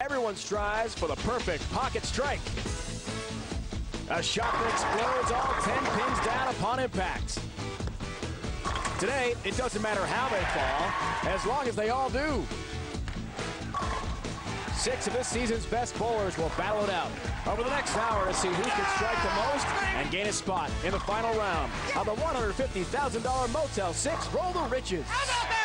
Everyone strives for the perfect pocket strike. A shot that explodes all 10 pins down upon impact. Today, it doesn't matter how they fall, as long as they all do. 6 of this season's best bowlers will battle it out over the next hour to see who can strike the most and gain a spot in the final round of the $150,000 Motel 6 Roll the Riches. How about that one?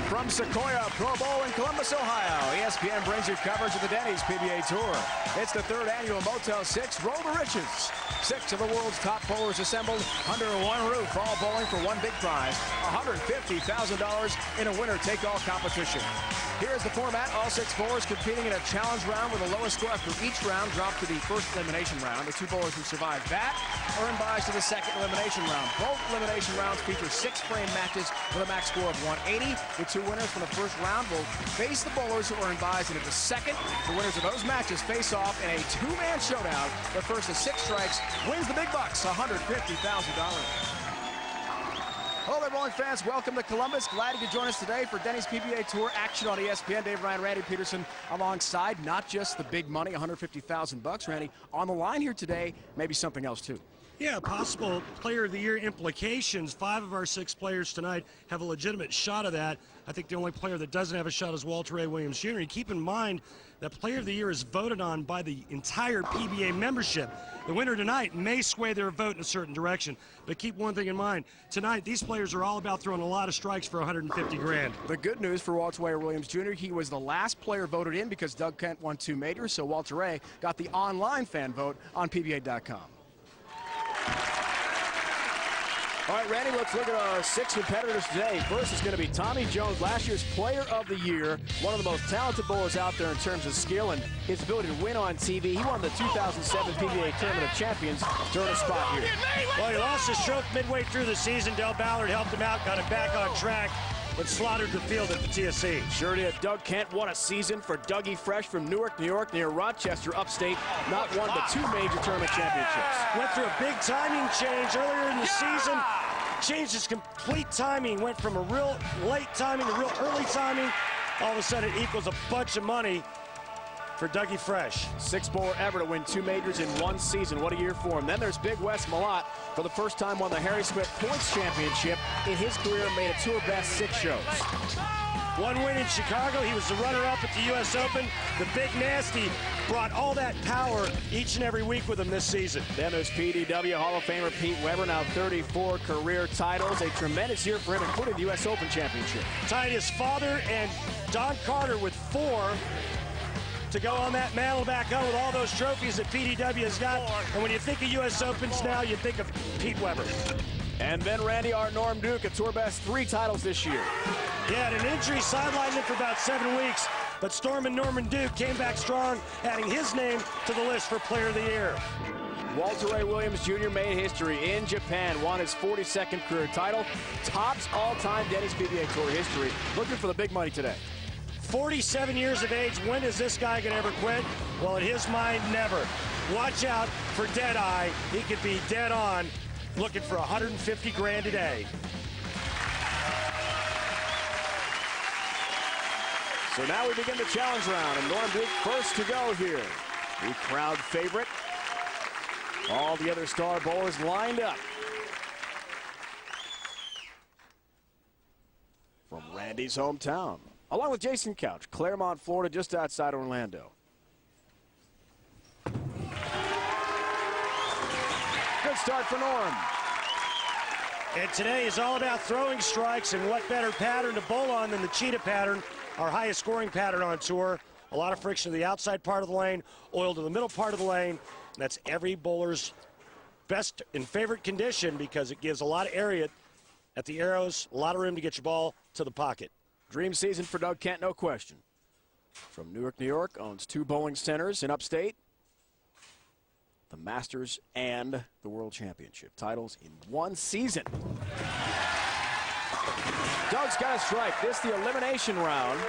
From Sequoia Pro Bowl in Columbus, Ohio, ESPN brings you coverage of the Denny's PBA Tour. It's the 3rd annual Motel 6 Roll the Riches. 6 of the world's top bowlers assembled under one roof, all bowling for one big prize, $150,000 in a winner-take-all competition. Here's the format. All 6 bowlers competing in a challenge round where the lowest score after each round dropped to the first elimination round. The 2 bowlers who survive that earn buys to the second elimination round. Both elimination rounds feature 6-frame matches with a max score of 180. The 2 winners from the first round will face the bowlers who earn buys into the second. The winners of those matches face off in a 2-man showdown. The first of 6 strikes wins the big bucks, $150,000. Hello there, bowling fans. Welcome to Columbus. Glad you could join us today for Denny's PBA Tour action on ESPN. Dave Ryan, Randy Peterson alongside. Not just the big money, $150,000. Randy, on the line here today, maybe something else too. Yeah, possible Player of the Year implications. 5 of our 6 players tonight have a legitimate shot of that. I think the only player that doesn't have a shot is Walter Ray Williams Jr. And keep in mind that Player of the Year is voted on by the entire PBA membership. The winner tonight may sway their vote in a certain direction. But keep one thing in mind. Tonight, these players are all about throwing a lot of strikes for $150 grand. The good news for Walter Ray Williams Jr., he was the last player voted in because Doug Kent won 2 majors. So Walter Ray got the online fan vote on PBA.com. All right, Randy, let's look at our 6 competitors today. First is going to be Tommy Jones, last year's Player of the Year, one of the most talented bowlers out there in terms of skill and his ability to win on TV. He won the 2007 PBA Tournament of Champions to earn a spot here. Well, he lost his stroke midway through the season. Del Ballard helped him out, got him back on track, but slaughtered the field at the TSC. Sure did. Doug Kent won a season for Dougie Fresh from Newark, New York, near Rochester, upstate. Not one, but 2 major tournament championships. Went through a big timing change earlier in the season. Changed his complete timing. Went from a real late timing to real early timing. All of a sudden, it equals a bunch of money for Dougie Fresh. 6th bowler ever to win 2 majors in 1 season. What a year for him. Then there's Big Wes Malott. For the first time won the Harry Smith Points Championship. In his career, made a tour best 6 shows. 1 win in Chicago. He was the runner-up at the U.S. Open. The Big Nasty brought all that power each and every week with him this season. Then there's PDW Hall of Famer Pete Weber, now 34 career titles. A tremendous year for him, including the U.S. Open Championship. Tied his father and Don Carter with 4 to go on that mantle back home with all those trophies that PDW has got. And when you think of U.S. Opens now, you think of Pete Weber. And then Randy, our Norm Duke, a tour best 3 titles this year. He had an injury, sidelined him for about 7 weeks, but Stormin' Norman Duke came back strong, adding his name to the list for Player of the Year. Walter Ray Williams Jr. made history in Japan, won his 42nd career title, tops all-time Denny's PBA Tour history. Looking for the big money today. 47 years of age, when is this guy gonna ever quit? Well, in his mind, never. Watch out for Deadeye. He could be dead on, looking for 150 grand today. So now we begin the challenge round, and Norm Duke first to go here. The crowd favorite. All the other star bowlers lined up. From Randy's hometown, along with Jason Couch, Claremont, Florida, just outside Orlando. Good start for Norm. And today is all about throwing strikes, and what better pattern to bowl on than the cheetah pattern, our highest scoring pattern on tour. A lot of friction to the outside part of the lane, oil to the middle part of the lane. And that's every bowler's best and favorite condition because it gives a lot of area at the arrows, a lot of room to get your ball to the pocket. Dream season for Doug Kent, no question. From Newark, New York, owns 2 bowling centers in upstate. The Masters and the World Championship titles in 1 season. Doug's got a strike. This the elimination round,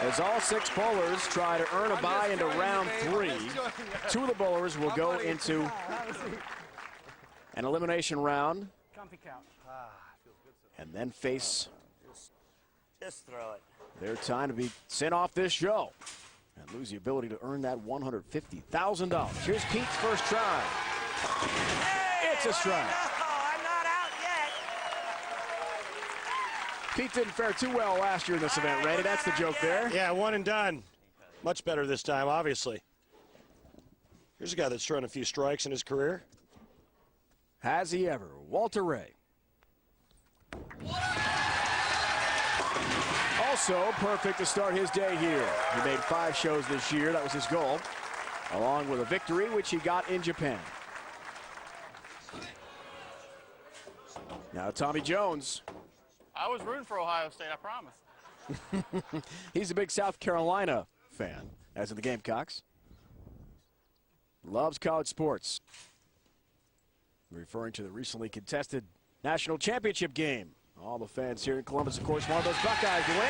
as all 6 bowlers try to earn a bye into round 3. 2 of the bowlers will go into an elimination round and then face Just throw it. their time to be sent off this show and lose the ability to earn that $150,000. Here's Pete's first try. Hey, It's a strike. No, I'm not out yet. Pete didn't fare too well last year in this event, Randy. That's the joke there. Yeah, one and done. Much better this time, obviously. Here's a guy that's thrown a few strikes in his career. Has he ever? Walter Ray. Also perfect to start his day here. He made 5 shows this year. That was his goal, along with a victory, which he got in Japan. Now Tommy Jones. I was rooting for Ohio State, I promise. He's a big South Carolina fan, as in the Gamecocks. Loves college sports. Referring to the recently contested national championship game. All the fans here in Columbus, of course, wanted those Buckeyes to win.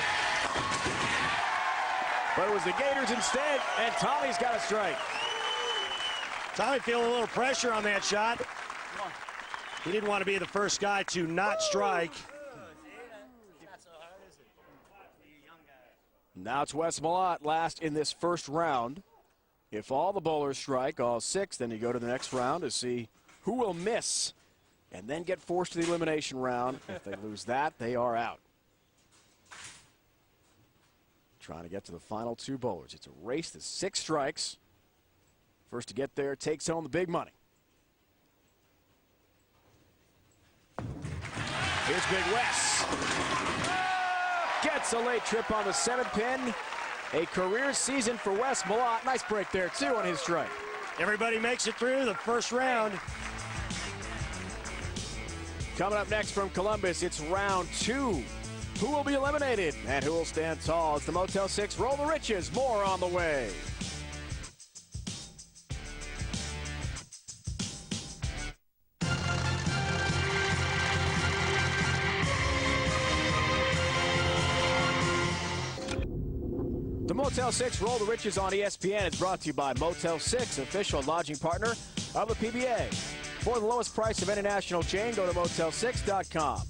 But it was the Gators instead, and Tommy's got a strike. Tommy feeling a little pressure on that shot. He didn't want to be the first guy to not strike. Now it's Wes Malott last in this first round. If all the bowlers strike, all 6, then you go to the next round to see who will miss and then get forced to the elimination round. If they lose that, they are out. Trying to get to the final 2 bowlers. It's a race to 6 strikes. First to get there takes home the big money. Here's Big Wes. Gets a late trip on the 7-pin. A career season for Wes Malott. Nice break there, too, on his strike. Everybody makes it through the first round. Coming up next from Columbus, it's round 2. Who will be eliminated and who will stand tall as the Motel 6 roll the riches? More on the way. The Motel 6 Roll the Riches on ESPN is brought to you by Motel 6, official lodging partner of the PBA. For the lowest price of any national chain, go to Motel6.com.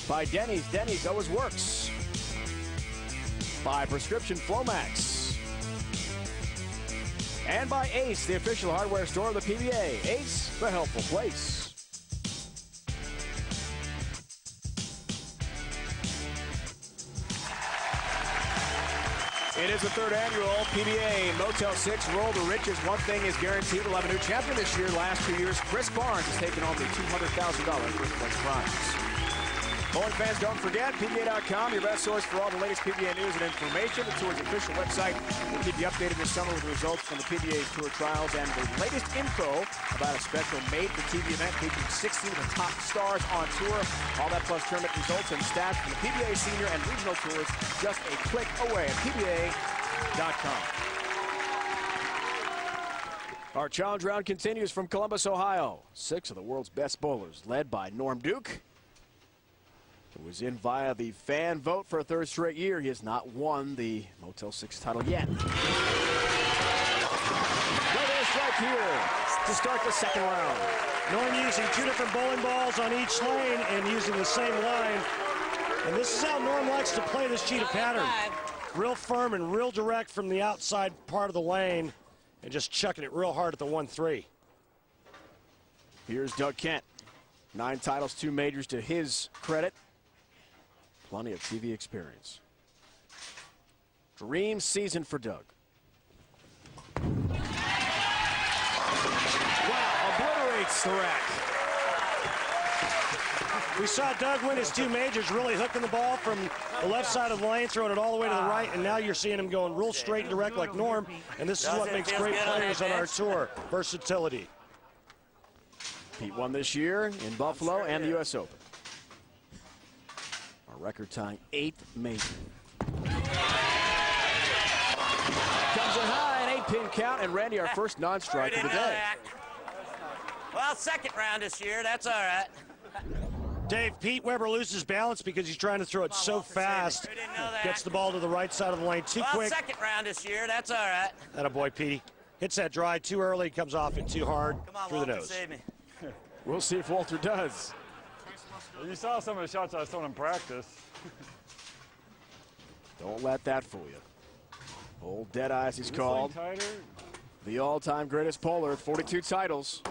By Denny's, Denny's always works. By Prescription Flomax. And by Ace, the official hardware store of the PBA. Ace, the helpful place. It is the 3rd annual PBA Motel 6 Roll the Riches. One thing is guaranteed, we'll have a new champion this year. Last 2 years, Chris Barnes has taken on the $200,000 first place prize. Bowling fans, don't forget, PBA.com, your best source for all the latest PBA news and information. The tour's official website will keep you updated this summer with results from the PBA Tour trials and the latest info about a special made-for-TV event featuring 16 of the top stars on tour. All that plus tournament results and stats from the PBA Senior and Regional Tours just a click away at PBA.com. Our challenge round continues from Columbus, Ohio. 6 of the world's best bowlers, led by Norm Duke, who was in via the fan vote for a 3rd straight year. He has not won the Motel 6 title yet. Another strike here to start the 2nd round. Norm using 2 different bowling balls on each lane and using the same line. And this is how Norm likes to play this cheetah pattern. Real firm and real direct from the outside part of the lane and just chucking it real hard at the 1-3. Here's Doug Kent. 9 titles, 2 majors to his credit. Plenty of TV experience. Dream season for Doug. Wow, obliterates the rack. We saw Doug win his 2 majors, really hooking the ball from the left side of the lane, throwing it all the way to the right, and now you're seeing him going real straight and direct like Norm, and this is what makes great players on our tour, versatility. Pete won this year in Buffalo and the U.S. Open. A record-tying 8th major. Comes in high, an 8-pin count, and Randy, our first non-strike of the day. Well, 2nd round this year, that's all right. Dave, Pete Weber loses balance because he's trying to throw it so fast. Who didn't know that? Gets the ball to the right side of the lane too Well, quick. second round this year. That's all right. Attaboy, Petey. Hits that dry too early, comes off it too hard Come on, through Walter, the nose. save me. We'll see if Walter does. You saw some of the shots I was throwing in practice. Don't let that fool you. Old Deadeyes, he's This called. thing tighter? The all-time greatest bowler, 42 titles.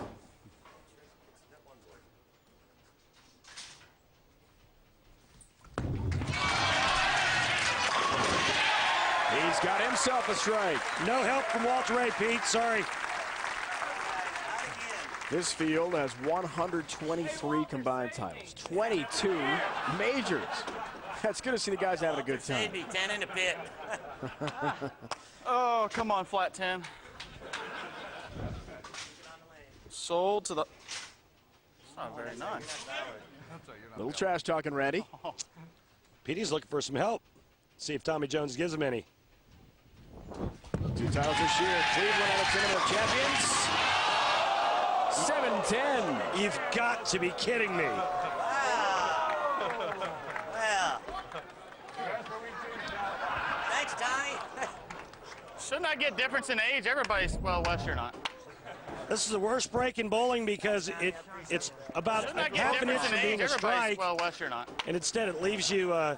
He's got himself a strike. No help from Walter Ray, Pete. Sorry. This field has 123 combined titles, 22 majors. That's good to see the guys having a good time. Save me. 10 in the pit. Oh, come on, flat 10. Sold to the. It's not very nice. Little trash talking, Randy. Petey's looking for some help. See if Tommy Jones gives him any. 2 titles this year. Cleveland out of Tournament of Champions. 7-10. You've got to be kidding me. Well, thanks, Tommy. Shouldn't I get difference in age? Everybody's, well, Wes, you're not. This is the worst break in bowling because it's about Shouldn't I get half an inch difference in from being age? a Everybody's, strike, well, Wes, you're not. and instead it leaves you a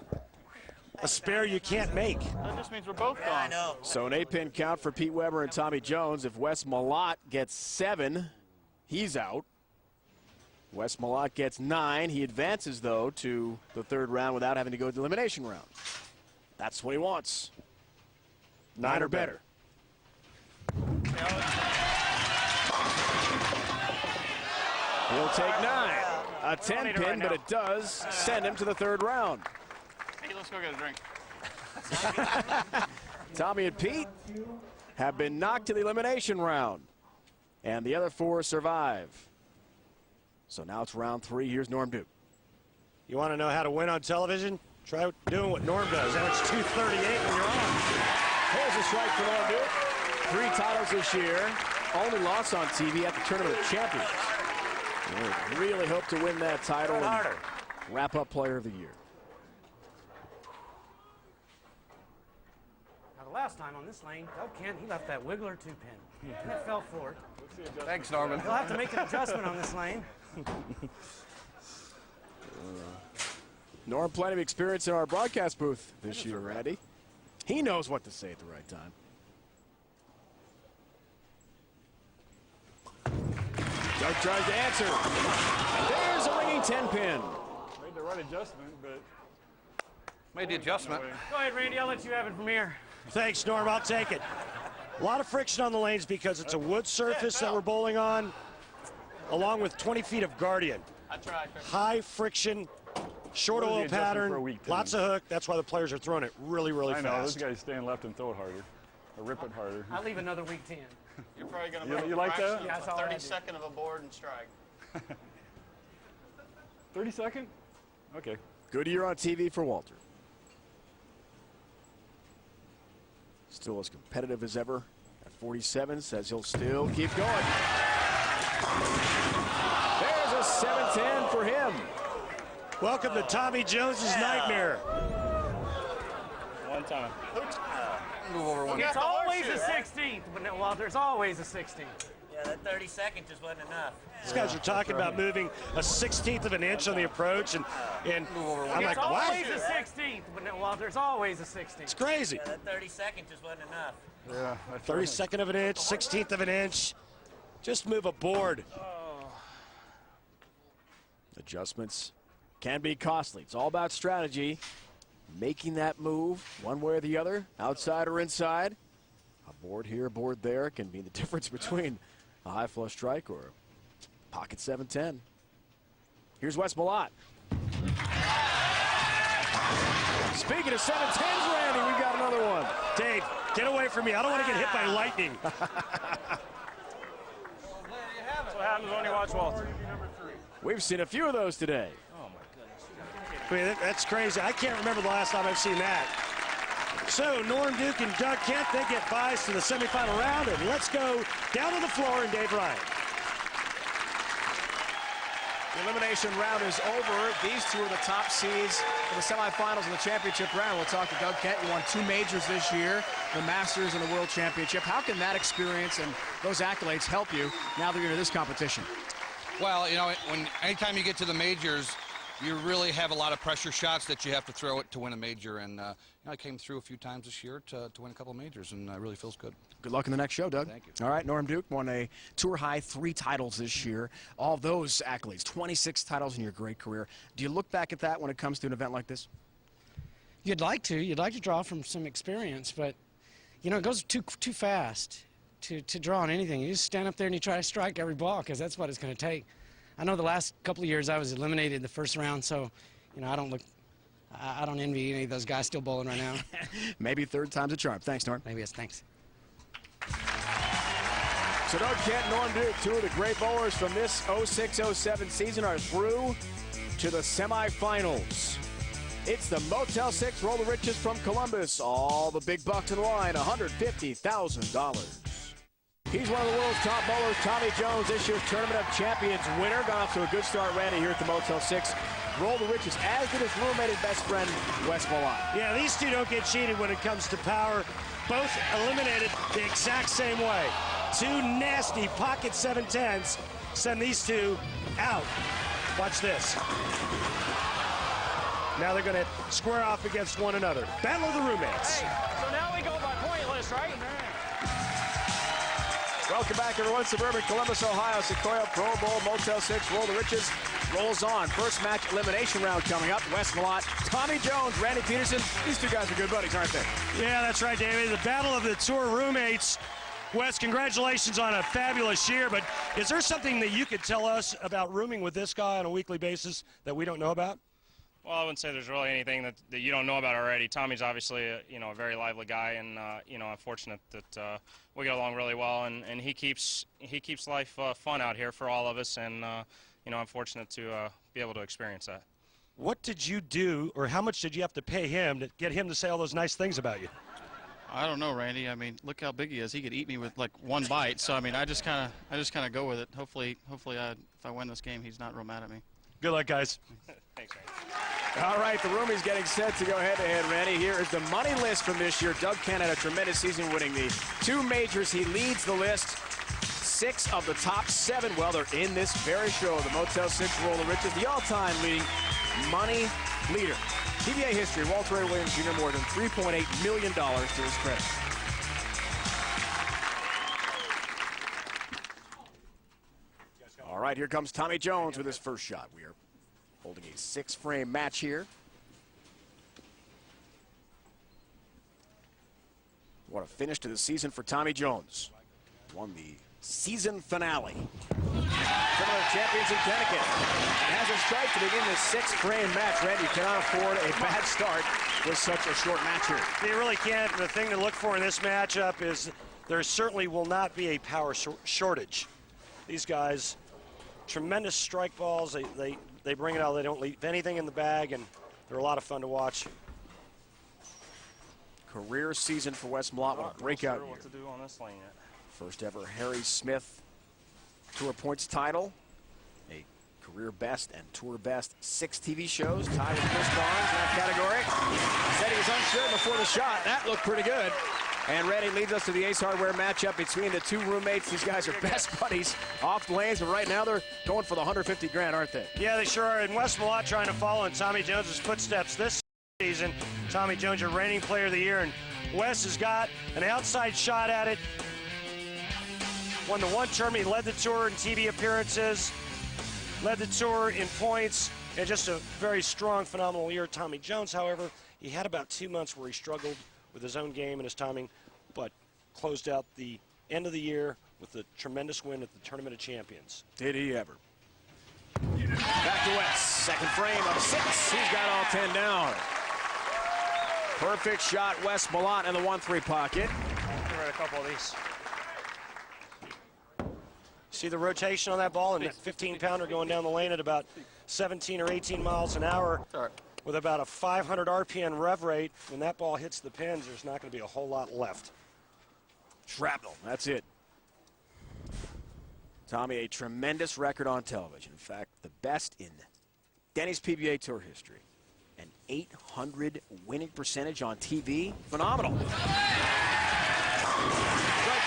spare you can't make. That just means we're both Yeah, I gone. know. So an 8-pin count for Pete Weber and Tommy Jones. If Wes Malott gets 7, he's out. Wes Malott gets 9. He advances, though, to the 3rd round without having to go to the elimination round. That's what he wants. 9 or better. He'll take 9. A 10-pin, but it does send him to the 3rd round. Hey, let's go get a drink. Tommy and Pete have been knocked to the elimination round, and the other 4 survive. So now it's round 3. Here's Norm Duke. You want to know how to win on television? Try doing what Norm does. Average 238 when you're on. Here's a strike for Norm Duke. 3 titles this year. Only loss on TV at the Tournament of Champions. They really hope to win that title and wrap up Player of the Year. Now, the last time on this lane, Doug Kent, he left that wiggler 2-pin. And it fell for it. Thanks, Norman. He'll have to make an adjustment on this lane. Norm, plenty of experience in our broadcast booth this year, Randy. He knows what to say at the right time. Doug tries to answer. There's a ringing 10-pin. Made the right adjustment, but Made the adjustment. Go ahead, Randy. I'll let you have it from here. Thanks, Norm. I'll take it. A lot of friction on the lanes because it's a wood surface that we're bowling on, along with 20 feet of Guardian. I tried. High friction, short What was oil the adjustment pattern, for a weak lots of hook. That's why the players are throwing it really, really I know those fast. guys stand left and throw it harder, or rip it harder. I'll leave another week 10. You're probably going You- to you like that? Yeah, that's all I do. 32nd of a board and strike. 32nd? Okay. Good year on TV for Walter. Still as competitive as ever at 47, says he'll still keep going. There's a 7-10 for him. Welcome to Tommy Jones's nightmare. One time. Move over one. It's always a 16th, but no, well, there's always a 16th. Yeah, that 30 seconds just wasn't enough. These guys are talking about moving a 1/16th of an inch on the approach, and I'm like, It's what? always a 16th, but no, well, there's always a 16th. It's crazy. Yeah, that 30 seconds just wasn't enough. Yeah. That's 32nd of an inch, 1/16th of an inch. Just move a board. Adjustments can be costly. It's all about strategy. Making that move one way or the other, outside or inside. A board here, a board there can be the difference between a high flush strike or a pocket 7-10. Here's Wes Malott. Speaking of 7-10s, Randy, we've got another one. Dave, get away from me. I don't want to get hit by lightning. what happens when you watch Walter. We've seen a few of those today. I mean, that's crazy. I can't remember the last time I've seen that. So Norm Duke and Doug Kent, they get buys to the semifinal round, and let's go down to the floor and Dave Ryan. The elimination round is over. These two are the top seeds for the semifinals and the championship round. We'll talk to Doug Kent. You won 2 majors this year, the Masters and the World Championship. How can that experience and those accolades help you now that you're in this competition? Well, you know, anytime you get to the majors, you really have a lot of pressure shots that you have to throw it to win a major. And you know, I came through a few times this year to win a couple of majors, and it really feels good. Good luck in the next show, Doug. Thank you. All right, Norm Duke won a tour-high 3 titles this year. All those accolades, 26 titles in your great career. Do you look back at that when it comes to an event like this? You'd like to. You'd like to draw from some experience, but, you know, it goes too fast to draw on anything. You just stand up there and you try to strike every ball, because that's what it's going to take. I know the last couple of years I was eliminated in the first round, so, you know, I don't envy any of those guys still bowling right now. Maybe third time's a charm. Thanks, Norm. Maybe it's thanks. So Doug Kent, Norm Duke, 2 of the great bowlers from this 06-07 season are through to the semifinals. It's the Motel 6 Roll the Riches from Columbus. All the big bucks in the line, $150,000. He's one of the world's top bowlers, Tommy Jones, this year's Tournament of Champions winner. Got off to a good start, Randy, here at the Motel 6. Roll the Riches, as did his roommate and best friend, Wes Malott. Yeah, these two don't get cheated when it comes to power. Both eliminated the exact same way. 2 nasty pocket 710s send these two out. Watch this. Now they're going to square off against one another. Battle of the roommates. Hey, so now we go by pointless, right? Welcome back, everyone. Suburban Columbus, Ohio. Sequoia Pro Bowl, Motel 6, Roll the Riches rolls on. First match elimination round coming up. Wes Malott, Tommy Jones, Randy Peterson. These 2 guys are good buddies, aren't they? Yeah, that's right, David. The battle of the tour roommates. Wes, congratulations on a fabulous year, but is there something that you could tell us about rooming with this guy on a weekly basis that we don't know about? Well, I wouldn't say there's really anything that you don't know about already. Tommy's obviously a very lively guy, and I'm fortunate that we get along really well, and he keeps life fun out here for all of us, and I'm fortunate to be able to experience that. What did you do, or how much did you have to pay him to get him to say all those nice things about you? I don't know, Randy. I mean, look how big he is. He could eat me with like 1 bite. So I mean, I just kind of go with it. Hopefully, if I win this game, he's not real mad at me. Good luck, guys. Thanks, Randy. All right, the roomie's getting set to go head-to-head, Randy. Here is the money list from this year. Doug Kent had a tremendous season winning the 2 majors. He leads the list. 6 of the top 7, well, they're in this very show, the Motel 6 Roll the Riches, the all-time leading money leader. PBA history, Walter A. Williams Jr. more than $3.8 million to his credit. All right, here comes Tommy Jones with his first shot. We are holding a 6-frame match here. What a finish to the season for Tommy Jones. Won the season finale. Tournament of Champions in Connecticut. And has a strike to begin this 6-frame match. Randy, you cannot afford a bad start with such a short match here. You really can't. The thing to look for in this matchup is there certainly will not be a power shortage. These guys, tremendous strike balls. They bring it out. They don't leave anything in the bag, and they're a lot of fun to watch. Career season for Wes Malott. What a breakout year. What to do on this lane yet. First ever Harry Smith Tour Points title. A career best and tour best 6 TV shows. Tied with Chris Barnes in that category. Said he was unsure before the shot. That looked pretty good. And Randy leads us to the Ace Hardware matchup between the 2 roommates. These guys are best buddies off the lanes, but right now they're going for the $150 grand, aren't they? Yeah, they sure are. And Wes Malott trying to follow in Tommy Jones's footsteps this season. Tommy Jones, your reigning player of the year, and Wes has got an outside shot at it. Won the 1 tournament, he led the tour in TV appearances, led the tour in points, and just a very strong, phenomenal year. Tommy Jones, however, he had about 2 months where he struggled with his own game and his timing, but closed out the end of the year with a tremendous win at the Tournament of Champions. Did he ever? Back to Wes. 2nd frame of 6. He's got all 10 down. Perfect shot, Wes Malott in the 1-3 pocket. Get rid of a couple of these. See the rotation on that ball, and that 15-pounder going down the lane at about 17 or 18 miles an hour with about a 500 RPM rev rate. When that ball hits the pins, there's not going to be a whole lot left. Shrapnel, that's it. Tommy, a tremendous record on television. In fact, the best in Denny's PBA Tour history. An 800 winning percentage on TV. Phenomenal. Strike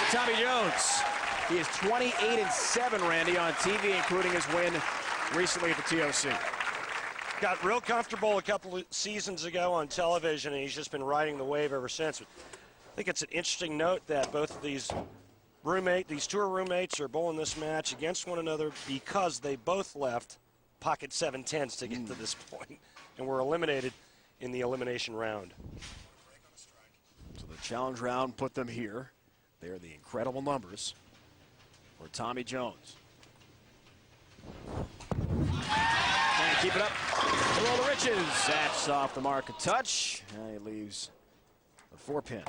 to Tommy Jones. He is 28-7, Randy, on TV, including his win recently at the TOC. Got real comfortable a couple of seasons ago on television, and he's just been riding the wave ever since. I think it's an interesting note that both of these tour roommates are bowling this match against one another because they both left pocket 7-10s to get to this point and were eliminated in the elimination round. So the challenge round put them here. They're the incredible numbers for Tommy Jones. And keep it up. To roll the riches. That's off the mark, a touch. And he leaves the 4-pin.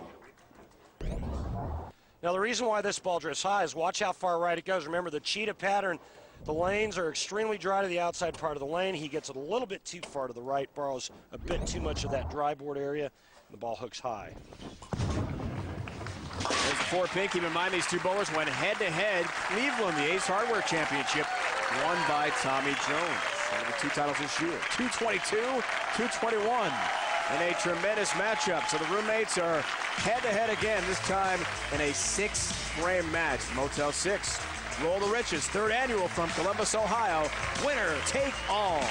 Now the reason why this ball drifts high is watch how far right it goes. Remember the cheetah pattern, the lanes are extremely dry to the outside part of the lane. He gets it a little bit too far to the right, borrows a bit too much of that dry board area, and the ball hooks high. There's the 4-pin. Keep in mind these two bowlers went head-to-head. Cleveland, the Ace Hardware Championship, won by Tommy Jones. One of the 2 titles this year. 222, 221. And a tremendous matchup. So the roommates are head-to-head again, this time in a 6-frame match. Motel 6. Roll the Riches, 3rd annual from Columbus, Ohio. Winner take all.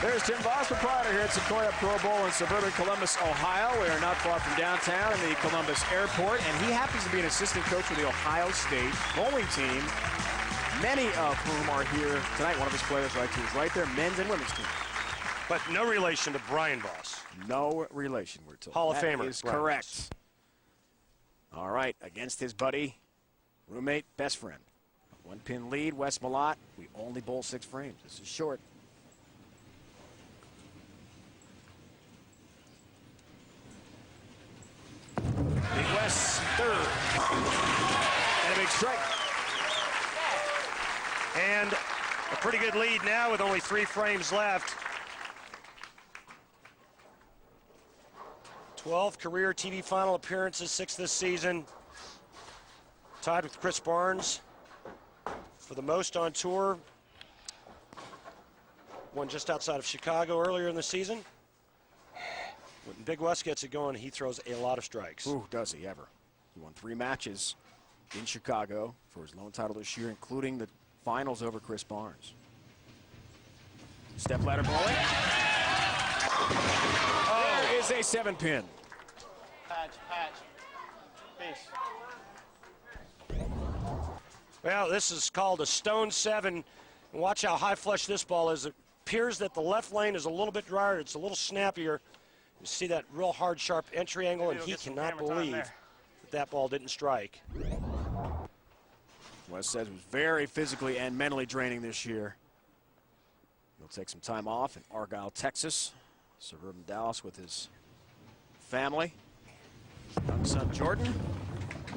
There's Tim Voss, proprietor here at Sequoia Pro Bowl in suburban Columbus, Ohio. We are not far from downtown in the Columbus airport, and he happens to be an assistant coach for the Ohio State bowling team, many of whom are here tonight. One of his players right to his right there, men's and women's team. But no relation to Brian Voss. No relation, we're told. Hall of That Famer. is Brian correct. Voss. All right, against his buddy, roommate, best friend. 1-pin lead, Wes Malott. We only bowl 6 frames. This is short. Big Wes, 3rd. And a big strike. And a pretty good lead now with only 3 frames left. 12 career TV final appearances, 6 this season. Tied with Chris Barnes for the most on tour. Won just outside of Chicago earlier in the season. When Big Wes gets it going, he throws a lot of strikes. Ooh, does he ever. He won 3 matches in Chicago for his lone title this year, including the finals over Chris Barnes. Step ladder bowling. Oh, there is a 7-pin. Patch. Peace. Well, this is called a stone 7. And watch how high flush this ball is. It appears that the left lane is a little bit drier. It's a little snappier. You see that real hard, sharp entry angle, and he cannot believe that ball didn't strike. Wes says it was very physically and mentally draining this year. He'll take some time off in Argyle, Texas, suburban Dallas with his family. Young son Jordan.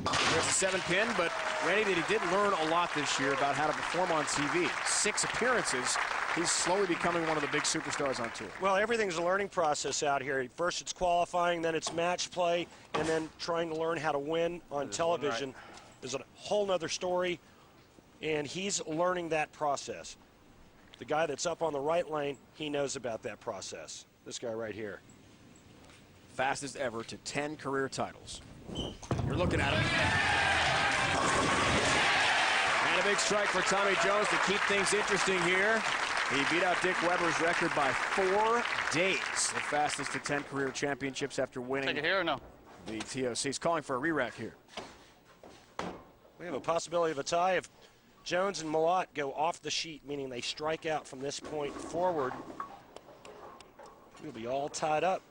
There's the 7-pin, but Randy, that he did learn a lot this year about how to perform on TV. 6 appearances. He's slowly becoming one of the big superstars on tour. Well, everything's a learning process out here. First it's qualifying, then it's match play, and then trying to learn how to win on television is a whole nother story, and he's learning that process. The guy that's up on the right lane, he knows about that process. This guy right here. Fastest ever to 10 career titles. You're looking at him. And a big strike for Tommy Jones to keep things interesting here. He beat out Dick Weber's record by 4 days. The fastest to 10 career championships after winning Take it here or no? the TOC. He's calling for a re-rack here. We have a possibility of a tie if Jones and Malott go off the sheet, meaning they strike out from this point forward. We'll be all tied up.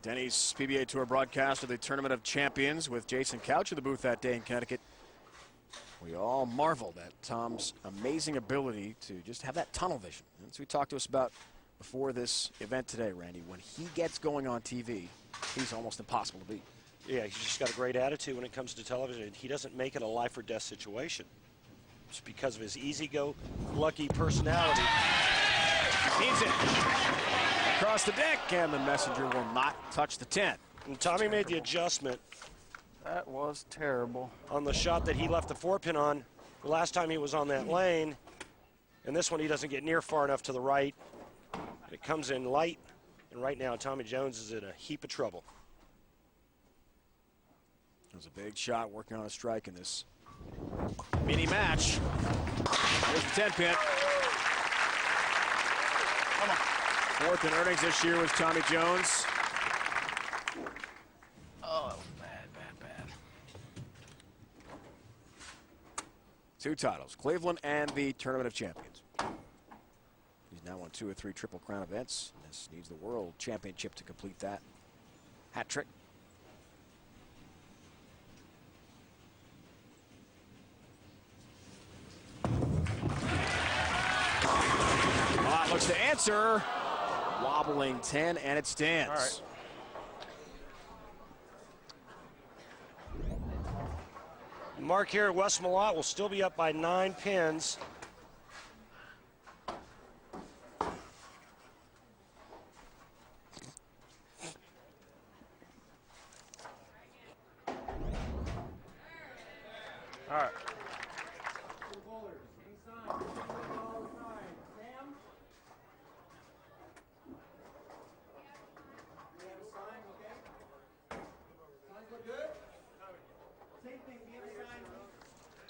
Denny's PBA Tour broadcast of the Tournament of Champions with Jason Couch in the booth that day in Connecticut. We all marveled at Tom's amazing ability to just have that tunnel vision. That's what he talked to us about before this event today, Randy. When he gets going on TV, he's almost impossible to beat. Yeah, he's just got a great attitude when it comes to television. He doesn't make it a life or death situation. It's because of his easy-go-lucky personality. Needs it. across the deck, and the messenger will not touch the 10. And Tommy made the adjustment That was terrible. on the shot that he left the 4-pin on the last time he was on that lane. And this one he doesn't get near far enough to the right. It comes in light, and right now Tommy Jones is in a heap of trouble. It was a big shot working on a strike in this mini match. Here's the 10-pin. Fourth in earnings this year was Tommy Jones. Oh, bad. 2 titles, Cleveland and the Tournament of Champions. He's now won 2 or 3 Triple Crown events. This needs the World Championship to complete that hat trick. Malott looks to answer. Wobbling 10, and it stands. All right. Mark here at West Malott will still be up by 9 pins. All right.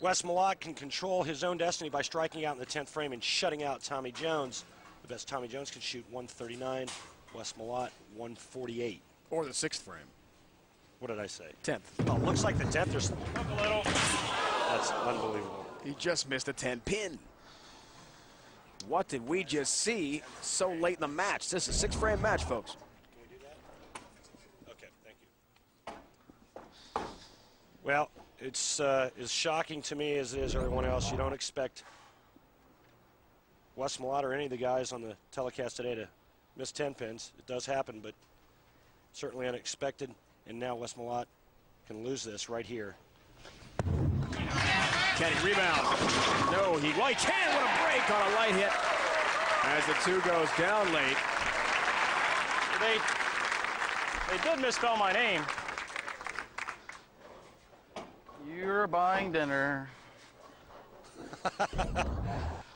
Wes Malott can control his own destiny by striking out in the 10th frame and shutting out Tommy Jones. The best Tommy Jones can shoot 139, Wes Malott 148. Or the 6th frame. What did I say? 10th. Oh, looks like the 10th or something. Up a little. That's unbelievable. He just missed a 10-pin. What did we just see so late in the match? This is a 6-frame match, folks. Can we do that? Okay, thank you. Well, it's as shocking to me as it is everyone else. You don't expect Wes Malott or any of the guys on the telecast today to miss 10 pins. It does happen, but certainly unexpected. And now Wes Malott can lose this right here. Can he rebound? No, he can. What a break on a light hit as the 2 goes down late. They did misspell my name. You're buying dinner.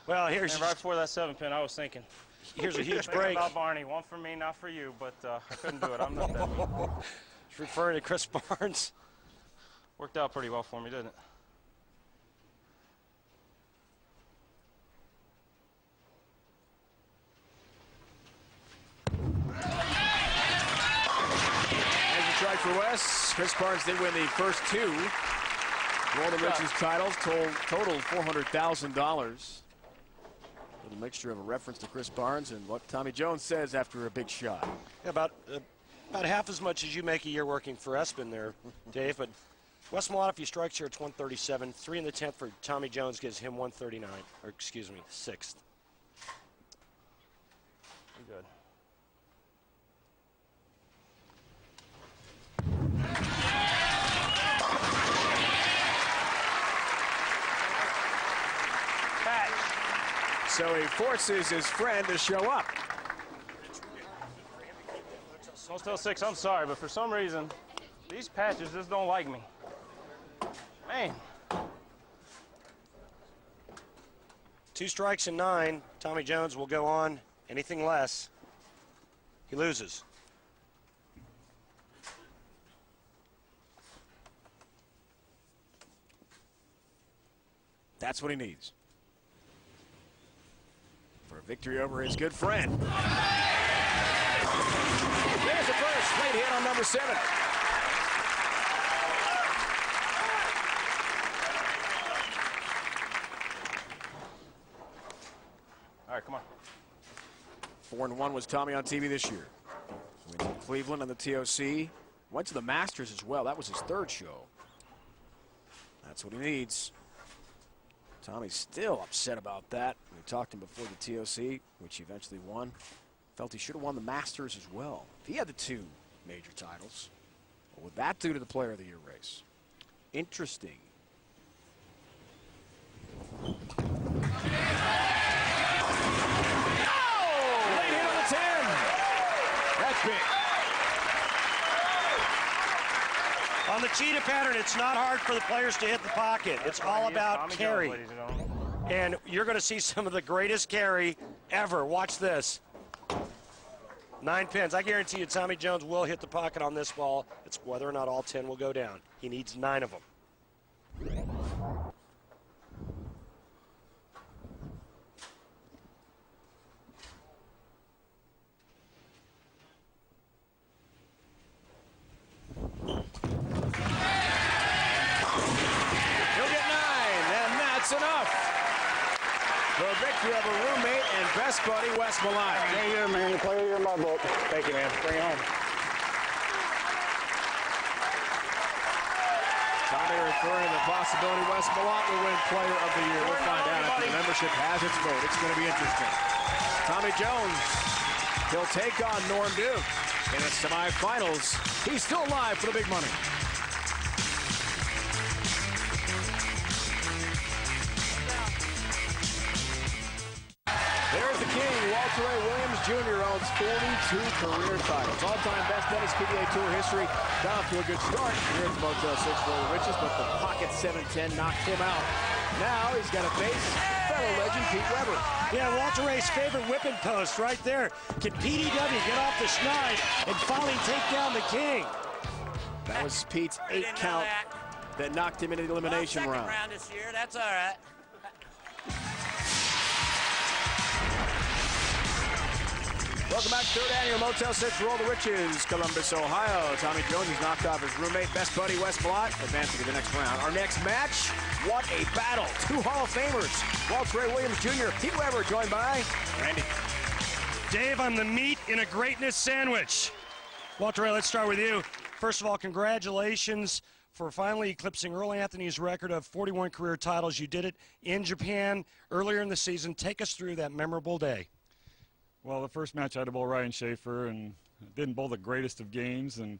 Well, here's And right before that 7-pin, I was thinking. here's a huge Thinking break. about Barney. One for me, not for you, but I couldn't do it. I'm not that mean. He's referring to Chris Barnes. Worked out pretty well for me, didn't it? There's a strike for Wes. Chris Barnes did win the first 2 World of Riches titles, total $400,000. A mixture of a reference to Chris Barnes and what Tommy Jones says after a big shot. Yeah, about half as much as you make a year working for ESPN there, Dave. But Wes Malott, if he strikes here at 137, 3 in the 10th for Tommy Jones gives him 139, or excuse me, 6th. Good. So he forces his friend to show up. Motel 6, I'm sorry, but for some reason, these patches just don't like me. Man. 2 strikes and 9. Tommy Jones will go on. Anything less, he loses. That's what he needs for a victory over his good friend. There's the first late hit on number 7. All right, come on. 4-1 was Tommy on TV this year. Went to Cleveland on the TOC. Went to the Masters as well. That was his 3rd show. That's what he needs. Tommy's still upset about that. We talked to him before the TOC, which he eventually won. Felt he should have won the Masters as well. If he had the 2 major titles, what would that do to the Player of the Year race? Interesting. Late hit on the 10. big. On the cheetah pattern, it's not hard for the players to hit the pocket. It's all about carry. And you're going to see some of the greatest carry ever. Watch this. 9 pins. I guarantee you Tommy Jones will hit the pocket on this ball. It's whether or not all 10 will go down. He needs 9 of them. Enough for a victory over roommate and best buddy Wes Malott. Hey, here, man. Player of the year in my book. Thank you, man. Bring it home. Tommy referring to the possibility Wes Malott will win Player of the Year. We'll find out after the membership has its vote. It's going to be interesting. Tommy Jones, he'll take on Norm Duke in the semifinals. He's still alive for the big money. There's the king. Walter Ray Williams Jr. owns 42 career titles. All-time best tennis PBA Tour history. Got off to a good start here at the Motel 6 for the Riches, but the pocket 710 knocked him out. Now he's got to face fellow legend Pete Weber. Yeah, Walter Ray's favorite whipping post right there. Can PDW get off the schneid and finally take down the king? That was Pete's 8 count that knocked him into the elimination round. Second round this year, that's all right. Welcome back to third annual Motel 6 Roll the Riches, Columbus, Ohio. Tommy Jones has knocked off his roommate, best buddy Wes Malott, advancing to the next round. Our next match, what a battle. 2 Hall of Famers, Walter Ray Williams Jr., Pete Weber, joined by Randy. Dave, I'm the meat in a greatness sandwich. Walter Ray, let's start with you. First of all, congratulations for finally eclipsing Earl Anthony's record of 41 career titles. You did it in Japan earlier in the season. Take us through that memorable day. Well, the first match I had to bowl Ryan Schaefer and didn't bowl the greatest of games, and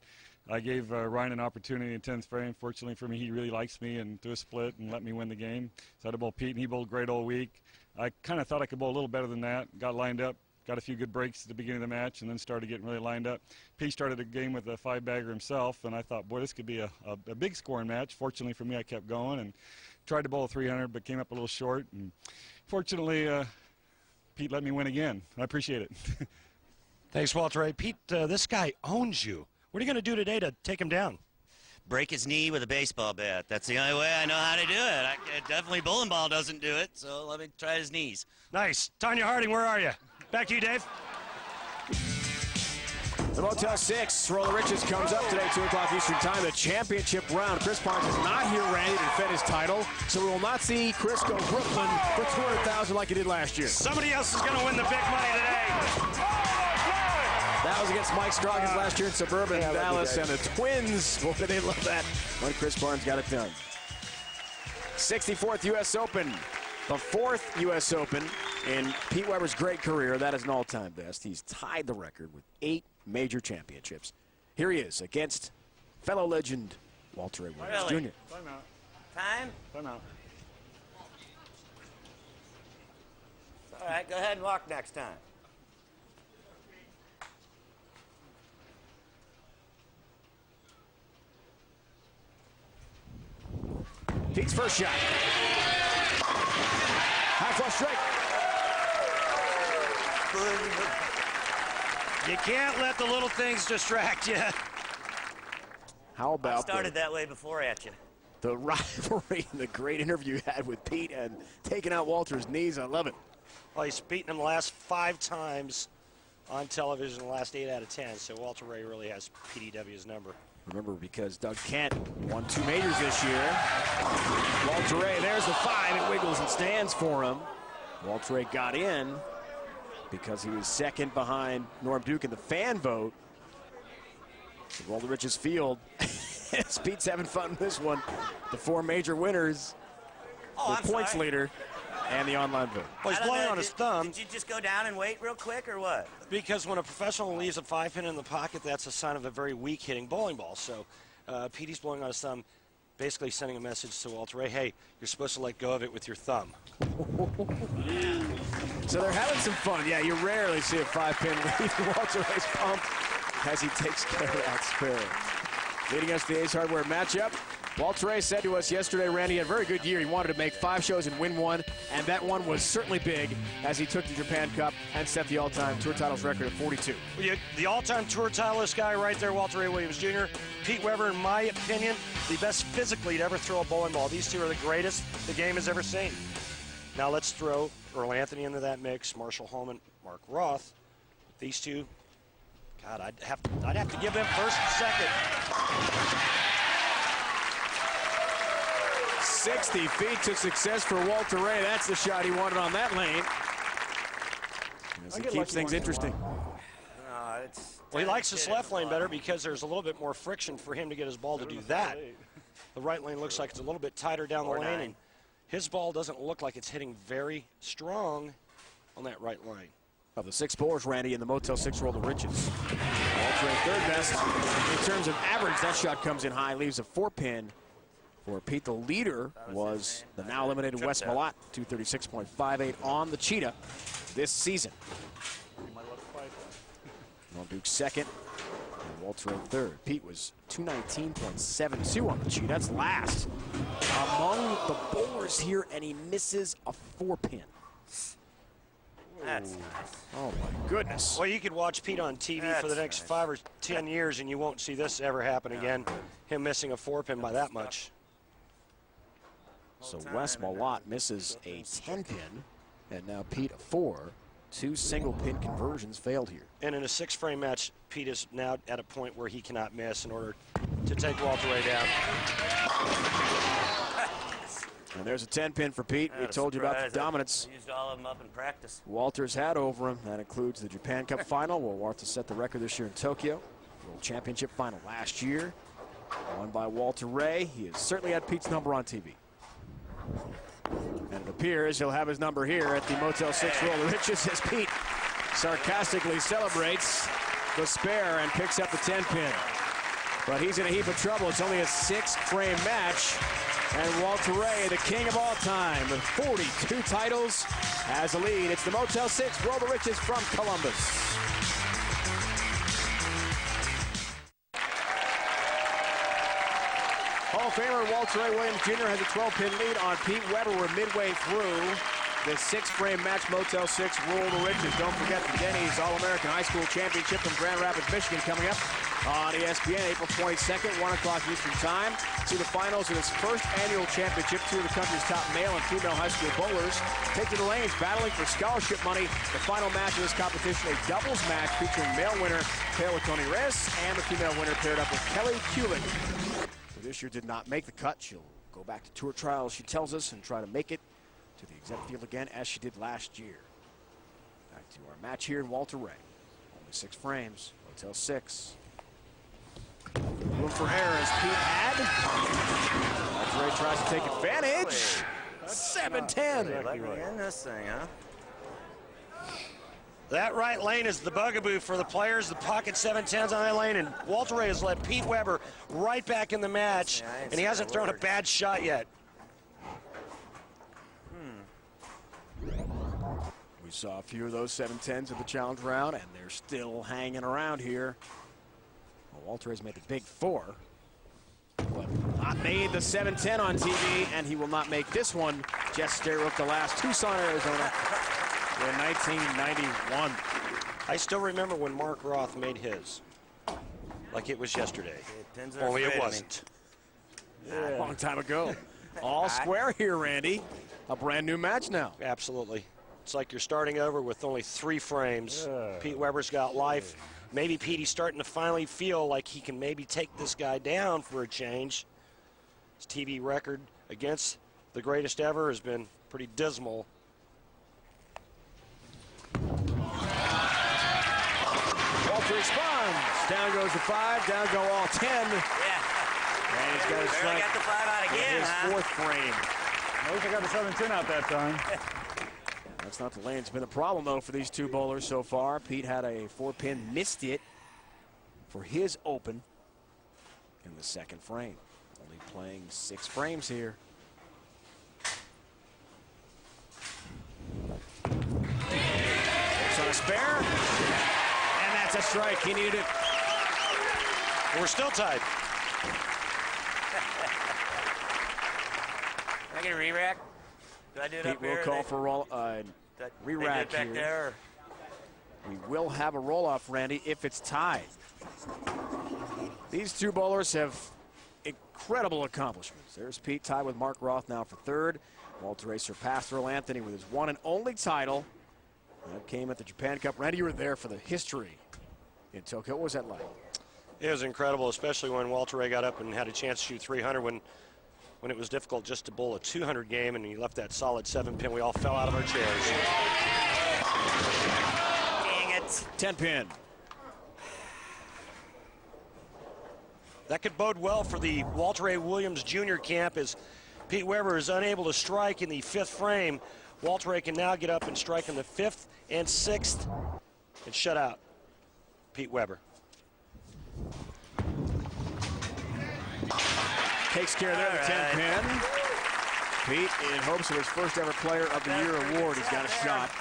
I gave Ryan an opportunity in 10th frame. Fortunately for me, he really likes me and threw a split and let me win the game. So I had to bowl Pete, and he bowled great all week. I kind of thought I could bowl a little better than that. Got lined up, got a few good breaks at the beginning of the match, and then started getting really lined up. Pete started the game with a 5-bagger himself, and I thought, boy, this could be a big scoring match. Fortunately for me, I kept going and tried to bowl a 300, but came up a little short. And fortunately, Pete let me win again. I appreciate it. Thanks, Walter Ray. Pete, this guy owns you. What are you going to do today to take him down? Break his knee with a baseball bat. That's the only way I know how to do it. Definitely bowling ball doesn't do it, so let me try his knees. Nice. Tanya Harding, where are you? Back to you, Dave. The Motel 6 Roll the Riches comes up today, 2 o'clock Eastern Time, the championship round. Chris Barnes is not here, Randy, to defend his title, so we will not see Chris go Brooklyn for $200,000 like he did last year. Somebody else is going to win the big money today. That was against Mike Scroggins last year in suburban Dallas, and the Twins, boy, they love that when Chris Barnes got it done. 64th U.S. Open, the 4th U.S. Open in Pete Weber's great career. That is an all-time best. He's tied the record with 8 major championships. Here he is against fellow legend Walter Ray Williams Really? Jr. Time out. Time? Time out. All right, go ahead and walk next time. Pete's first shot. High flush strike. You can't let the little things distract you. How I about started that way before at you. the rivalry and the great interview you had with Pete and taking out Walter's knees? I love it. Well, he's beaten him the last 5 times on television, the last 8 out of 10, so Walter Ray really has PDW's number. Remember, because Doug Kent won 2 majors this year. Walter Ray, there's the 5. It wiggles and stands for him. Walter Ray got in because he was second behind Norm Duke in the fan vote. Roll the Riches field. Pete's having fun with this one. The 4 major winners, the points leader, and the online vote. Well, he's blowing on his thumb. Did you just go down and wait real quick, or what? Because when a professional leaves a 5-pin in the pocket, that's a sign of a very weak hitting bowling ball. So Petey's blowing on his thumb, basically sending a message to Walter Ray, hey, you're supposed to let go of it with your thumb. So they're having some fun. Yeah, you rarely see a 5-pin leave Walter Ray's pump. as he takes care of that spare. Leading us to the Ace Hardware matchup. Walter Ray said to us yesterday, Randy had a very good year. He wanted to make 5 shows and win 1, and that one was certainly big as he took the Japan Cup and set the all-time tour titles record of 42. The all-time tour titleist guy right there, Walter Ray Williams Jr. Pete Weber, in my opinion, the best physically to ever throw a bowling ball. These two are the greatest the game has ever seen. Now let's throw Earl Anthony into that mix, Marshall Holman, Mark Roth. These two, God, I'd have to give them first and second. 60 feet to success for Walter Ray. That's the shot he wanted on that lane. As he keeps things interesting. Well, he likes this left lane better because there's a little bit more friction for him to get his ball to do that. The right lane looks like it's a little bit tighter down the lane, and his ball doesn't look like it's hitting very strong on that right lane. Of the 6 bowlers, Randy, in the Motel 6 Roll the Riches. Walter Ray third best. In terms of average, that shot comes in high, leaves a 4-pin. For Pete, the leader was the now eliminated Wes Malott, 236.58 on the Cheetah this season. Noel Duke second, and Walter Ray third. Pete was 219.72 on the Cheetah. That's last among the bowlers here, and he misses a 4-pin. That's nice. Oh my goodness. Well, you could watch Pete on TV for the next 5 or 10 years, and you won't see this ever happen again. Him missing a 4-pin by that much. So Wes Malott misses a 10-pin, and now Pete a 4. 2 single-pin conversions failed here. And in a 6-frame match, Pete is now at a point where he cannot miss in order to take Walter Ray down. And there's a 10-pin for Pete. We told you about the dominance Used all of them up in practice. Walter's had over him. That includes the Japan Cup final, where Walter set the record this year in Tokyo. World Championship final last year, won by Walter Ray. He has certainly had Pete's number on TV. And it appears he'll have his number here at the Motel 6 Roll the Riches as Pete sarcastically celebrates the spare and picks up the 10-pin. But he's in a heap of trouble. It's only a 6-frame match. And Walter Ray, the king of all time, with 42 titles, has a lead. It's the Motel 6 Roll the Riches from Columbus. Hall of Famer Walter Ray Williams Jr. has a 12-pin lead on Pete Weber. We're midway through the 6-frame match, Motel 6 Roll the Riches. Don't forget the Denny's All-American High School Championship from Grand Rapids, Michigan coming up on ESPN April 22nd, 1 o'clock Eastern Time. See the finals of this first annual championship. 2 of the country's top male and female high school bowlers take to the lanes battling for scholarship money. The final match of this competition, a doubles match featuring male winner paired with Tony Reyes and the female winner paired up with Kelly Kulik. This year did not make the cut. She'll go back to tour trials, she tells us, and try to make it to the exec field again as she did last year. Back to our match here in Walter Ray. Only 6 frames. Motel 6. Room for error as Pete had. Walter Ray tries to take advantage. 7-10. Let me in this thing, huh? That right lane is the bugaboo for the players. The pocket 7-10s on that lane, and Walter Ray has led Pete Weber right back in the match, and he hasn't thrown a bad shot yet. We saw a few of those 7-10s at the challenge round, and they're still hanging around here. Well, Walter Ray's made the big 4, but not made the 7-10 on TV, and he will not make this one. Jess Sterrook, the last Tucson, Arizona. In 1991. I still remember when Mark Roth made his, like it was yesterday. Only it wasn't. A long time ago. All square here, Randy. A brand new match now. Absolutely. It's like you're starting over with only 3 frames. Pete Weber's got life. Maybe Petey's starting to finally feel like he can maybe take this guy down for a change. His TV record against the greatest ever has been pretty dismal. Walter responds. Down goes the 5, down go all 10. Yeah. And he's got his Barely got the 5 out again, his huh? 4th frame. At least I got the 7-10 out that time. That's not the lane. It's been a problem, though, for these 2 bowlers so far. Pete had a 4-pin, missed it for his open in the 2nd frame. Only playing 6 frames here. Takes on a spare, and that's a strike. He needed it. We're still tied. Can I get a re-rack? Do I do it Pete up will here? call for roll, re-rack back here. there. We will have a roll-off, Randy, if it's tied. These two bowlers have incredible accomplishments. There's Pete tied with Mark Roth now for third. Walter Ray surpassed Earl Anthony with his one and only title. That came at the Japan Cup. Randy, you were there for the history in Tokyo. What was that like? It was incredible, especially when Walter Ray got up and had a chance to shoot 300 when it was difficult just to bowl a 200 game, and he left that solid 7-pin. We all fell out of our chairs. Dang it. 10-pin. That could bode well for the Walter A. Williams Jr. camp as Pete Weber is unable to strike in the 5th frame. Walter A. can now get up and strike in the 5th and 6th and shut out Pete Weber. Takes care there of the 10-pin. Pete, in hopes of his first ever Player of the Year award, has got a shot.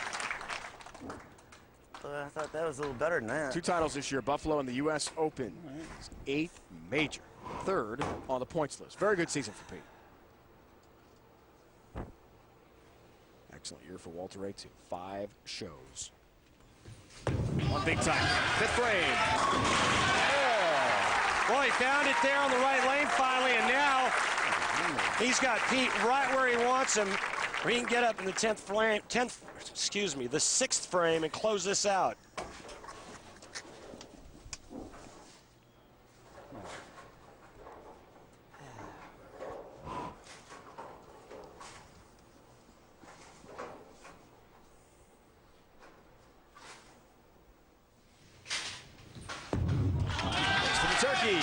I thought that was a little better than that. 2 titles this year, Buffalo and the U.S. Open. His 8th major, 3rd on the points list. Very good season for Pete. Excellent year for Walter Ray, too. 5 shows. One big time. 5th frame. Oh. Well, he found it there on the right lane finally, and now he's got Pete right where he wants him, where he can get up in the 10th frame, the 6th frame and close this out. Turkey.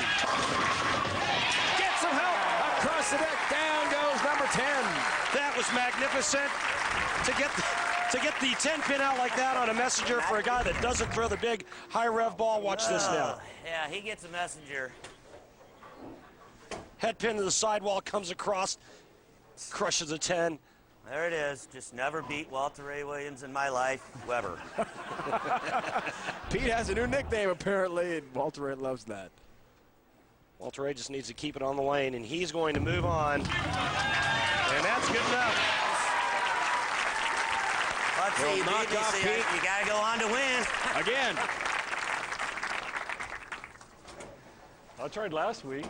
Get some help across the deck. Down goes number 10. That was magnificent to get the 10-pin out like that on a messenger for a guy that doesn't throw the big high rev ball. Watch this now. Yeah, he gets a messenger. Head pin to the sidewall, comes across, crushes a 10. There it is. Just never beat Walter Ray Williams in my life, Weber. Pete has a new nickname apparently, and Walter Ray loves that. Walter Ray just needs to keep it on the lane, and he's going to move on. And that's good enough. Let's see, knock off Pete. You got to go on to win. Again. I tried last week.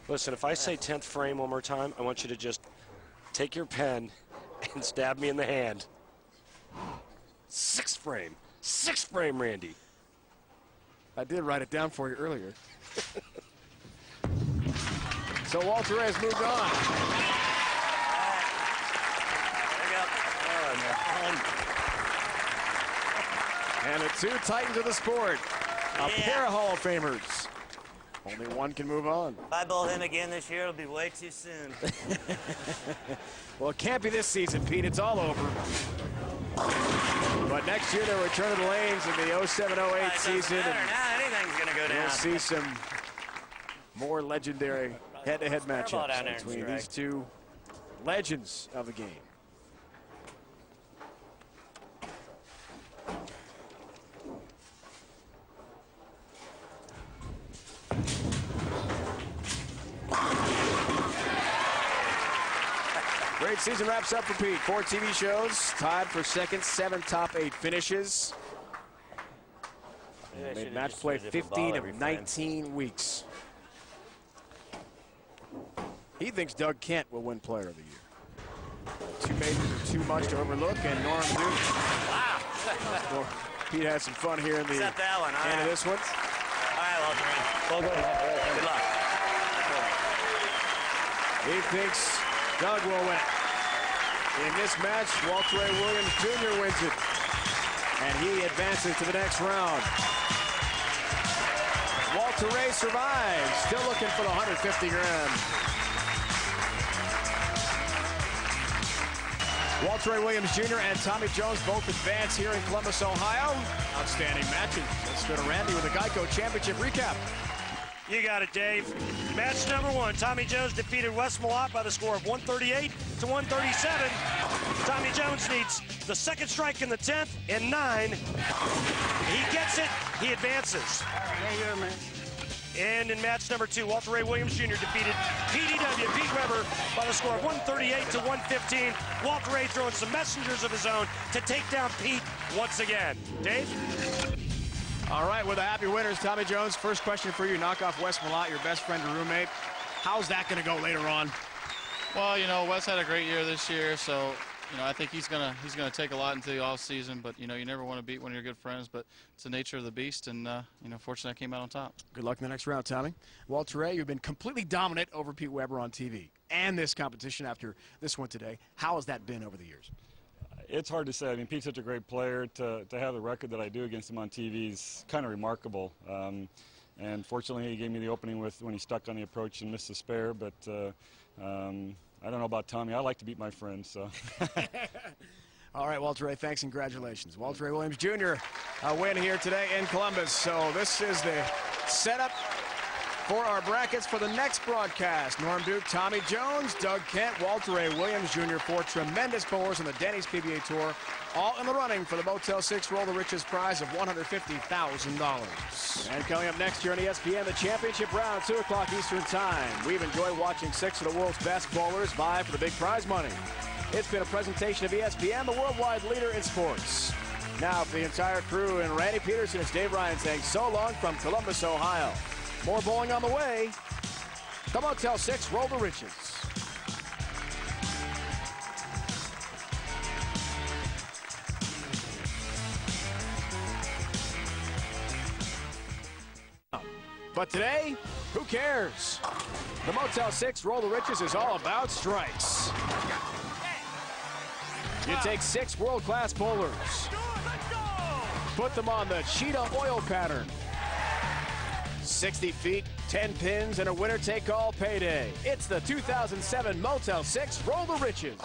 Listen, if I say 10th frame one more time, I want you to just take your pen and stab me in the hand. 6th frame. 6th frame, Randy. I did write it down for you earlier. So Walter Ray has moved on. There you go. And the 2 titans of the sport, a pair of Hall of Famers. Only one can move on. If I bowl him again this year, it'll be way too soon. Well, it can't be this season, Pete. It's all over. But next year, they'll return to the lanes in the 07-08 season. Now anything's going to go down. We'll see some more legendary head-to-head matchups between these 2 legends of the game. Great season wraps up for Pete. 4 TV shows, tied for 2nd, 7 top 8 finishes. He made match play 15 of 19 weeks. He thinks Doug Kent will win Player of the Year. 2 majors are too much to overlook, and Norm Duke. Wow. Well, Pete has some fun here in the Except that one. end of this one. All right, Walter. Good luck. He thinks Doug will win it. In this match, Walter A. Williams Jr. wins it, and he advances to the next round. Walter Ray survives, still looking for the 150 grand. Walter Ray Williams Jr. and Tommy Jones both advance here in Columbus, Ohio. Outstanding matches. Let's go to Randy with a Geico Championship recap. You got it, Dave. Match number 1, Tommy Jones defeated Wes Malott by the score of 138 to 137. Tommy Jones needs the 2nd strike in the 10th and 9. He gets it, he advances. There you go, man. And in match number 2, Walter Ray Williams Jr. defeated PDW, Pete Weber, by the score of 138 to 115. Walter Ray throwing some messengers of his own to take down Pete once again. Dave? All right, with the happy winners, Tommy Jones, first question for you. Knock off Wes Malott, your best friend and roommate. How's that going to go later on? Well, you know, Wes had a great year this year, so you know, I think he's gonna take a lot into the off season. But you know, you never want to beat one of your good friends, but it's the nature of the beast, and you know, fortunately, I came out on top. Good luck in the next round, Tommy. Walter Ray, you've been completely dominant over Pete Weber on TV and this competition after this one today. How has that been over the years? It's hard to say. I mean, Pete's such a great player. To have the record that I do against him on TV is kind of remarkable. And fortunately, he gave me the opening when he stuck on the approach and missed the spare. But I don't know about Tommy. I like to beat my friends. So. All right, Walter Ray, thanks and congratulations. Walter Ray Williams Jr. Win here today in Columbus. So this is the setup for our brackets for the next broadcast. Norm Duke, Tommy Jones, Doug Kent, Walter Ray Williams Jr. for tremendous bowlers on the Denny's PBA Tour, all in the running for the Motel 6 Roll the Riches prize of $150,000. And coming up next here on ESPN, the championship round, 2 o'clock Eastern Time. We've enjoyed watching 6 of the world's best bowlers vie for the big prize money. It's been a presentation of ESPN, the worldwide leader in sports. Now for the entire crew and Randy Peterson, it's Dave Ryan saying so long from Columbus, Ohio. More bowling on the way. The Motel 6 Roll the Riches. But today, who cares? The Motel 6 Roll the Riches is all about strikes. You take 6 world-class bowlers, put them on the cheetah oil pattern. 60 feet, 10 pins, and a winner-take-all payday. It's the 2007 Motel 6 Roll the Riches.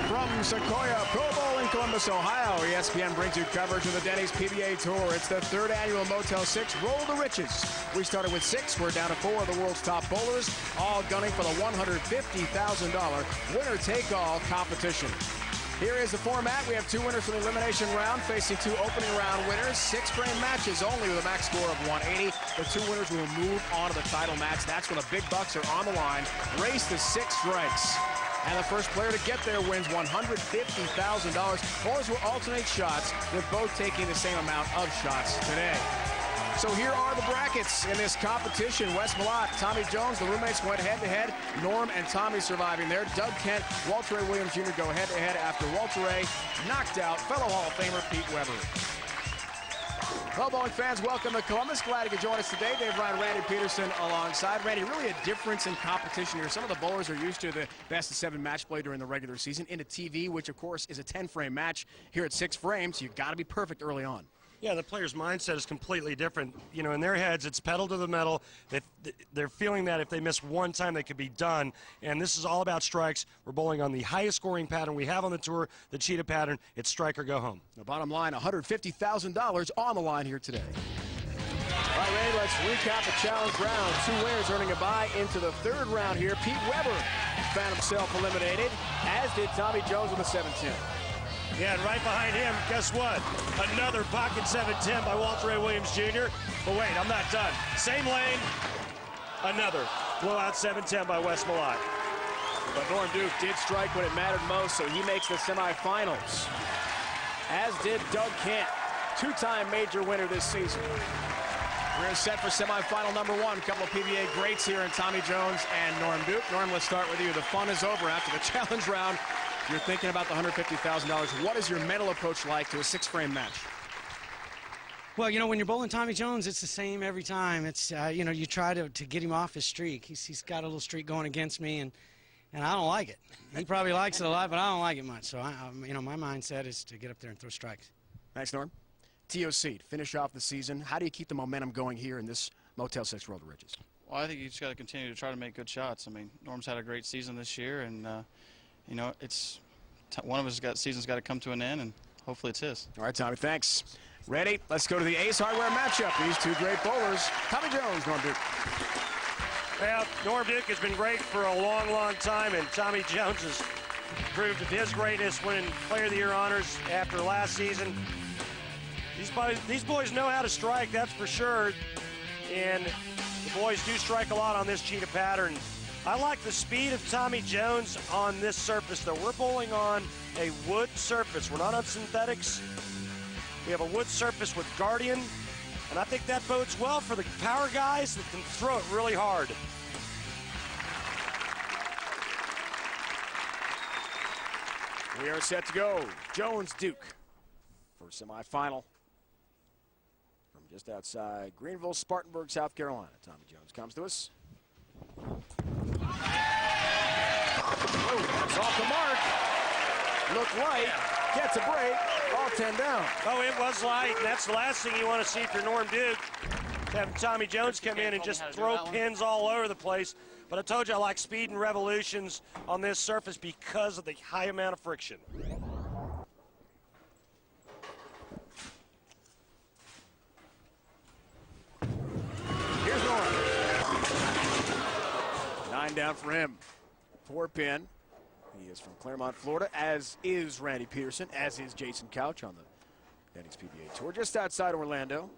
From Sequoia Pro Bowl in Columbus, Ohio, ESPN brings you coverage of the Denny's PBA Tour. It's the 3rd annual Motel 6 Roll the Riches. We started with 6. We're down to 4 of the world's top bowlers, all gunning for the $150,000 winner-take-all competition. Here is the format. We have 2 winners from the elimination round facing 2 opening round winners. 6-frame matches only with a max score of 180. The 2 winners will move on to the title match. That's when the big bucks are on the line. Race to 6 strikes. And the first player to get there wins $150,000. Bowlers will alternate shots, with both taking the same amount of shots today. So here are the brackets in this competition. Wes Malott, Tommy Jones, the roommates went head-to-head. Norm and Tommy surviving there. Doug Kent, Walter Ray Williams Jr. go head-to-head after Walter Ray knocked out fellow Hall of Famer Pete Weber. Well, bowling fans, welcome to Columbus. Glad you could join us today. Dave Ryan, Randy Peterson alongside. Randy, really a difference in competition here. Some of the bowlers are used to the best-of-7 match play during the regular season into TV, which, of course, is a 10-frame match. Here at 6 frames, you've got to be perfect early on. Yeah, the player's mindset is completely different. You know, in their heads, it's pedal to the metal. They're feeling that if they miss one time, they could be done. And this is all about strikes. We're bowling on the highest scoring pattern we have on the tour, the cheetah pattern. It's strike or go home. The bottom line, $150,000 on the line here today. All right, Randy, let's recap the challenge round. 2 winners earning a bye into the 3rd round here. Pete Weber found himself eliminated, as did Tommy Jones with a 7-10. Yeah, and right behind him, guess what? Another pocket 7-10 by Walter Ray Williams Jr. But wait, I'm not done. Same lane, another blowout 7-10 by Wes Malott. But Norm Duke did strike when it mattered most, so he makes the semifinals. As did Doug Kent, 2-time major winner this season. We're set for semifinal number 1. A couple of PBA greats here in Tommy Jones and Norm Duke. Norm, let's start with you. The fun is over after the challenge round. You're thinking about the $150,000. What is your mental approach like to a 6-frame match? Well, you know, when you're bowling Tommy Jones, it's the same every time. It's, you know, you try to get him off his streak. He's got a little streak going against me, and I don't like it. He probably likes it a lot, but I don't like it much. So, you know, my mindset is to get up there and throw strikes. Thanks, Norm. TOC, to finish off the season, how do you keep the momentum going here in this Motel 6 Roll the Riches? Well, I think you just got to continue to try to make good shots. I mean, Norm's had a great season this year, and you know, it's one of us season's got to come to an end, and hopefully it's his. All right, Tommy, thanks. Ready? Let's go to the Ace Hardware matchup. These two great bowlers, Tommy Jones, Norm Duke. Well, Norm Duke has been great for a long, long time, and Tommy Jones has proved his greatness, winning Player of the Year honors after last season. These boys know how to strike, that's for sure, and the boys do strike a lot on this cheetah pattern. I like the speed of Tommy Jones on this surface, though. We're bowling on a wood surface. We're not on synthetics. We have a wood surface with Guardian, and I think that bodes well for the power guys that can throw it really hard. We are set to go. Jones Duke for semifinal from just outside Greenville, Spartanburg, South Carolina. Tommy Jones comes to us. Oh, that's off the mark. Looked light. Gets a break. All 10 down. Oh, it was light, and that's the last thing you want to see for Norm Duke. Having Tommy Jones come in and just throw pins all over the place. But I told you I like speed and revolutions on this surface because of the high amount of friction. Here's Norm. 9 down for him. 4 pin. He is from Claremont, Florida, as is Randy Peterson, as is Jason Couch on the Denny's PBA Tour, just outside Orlando.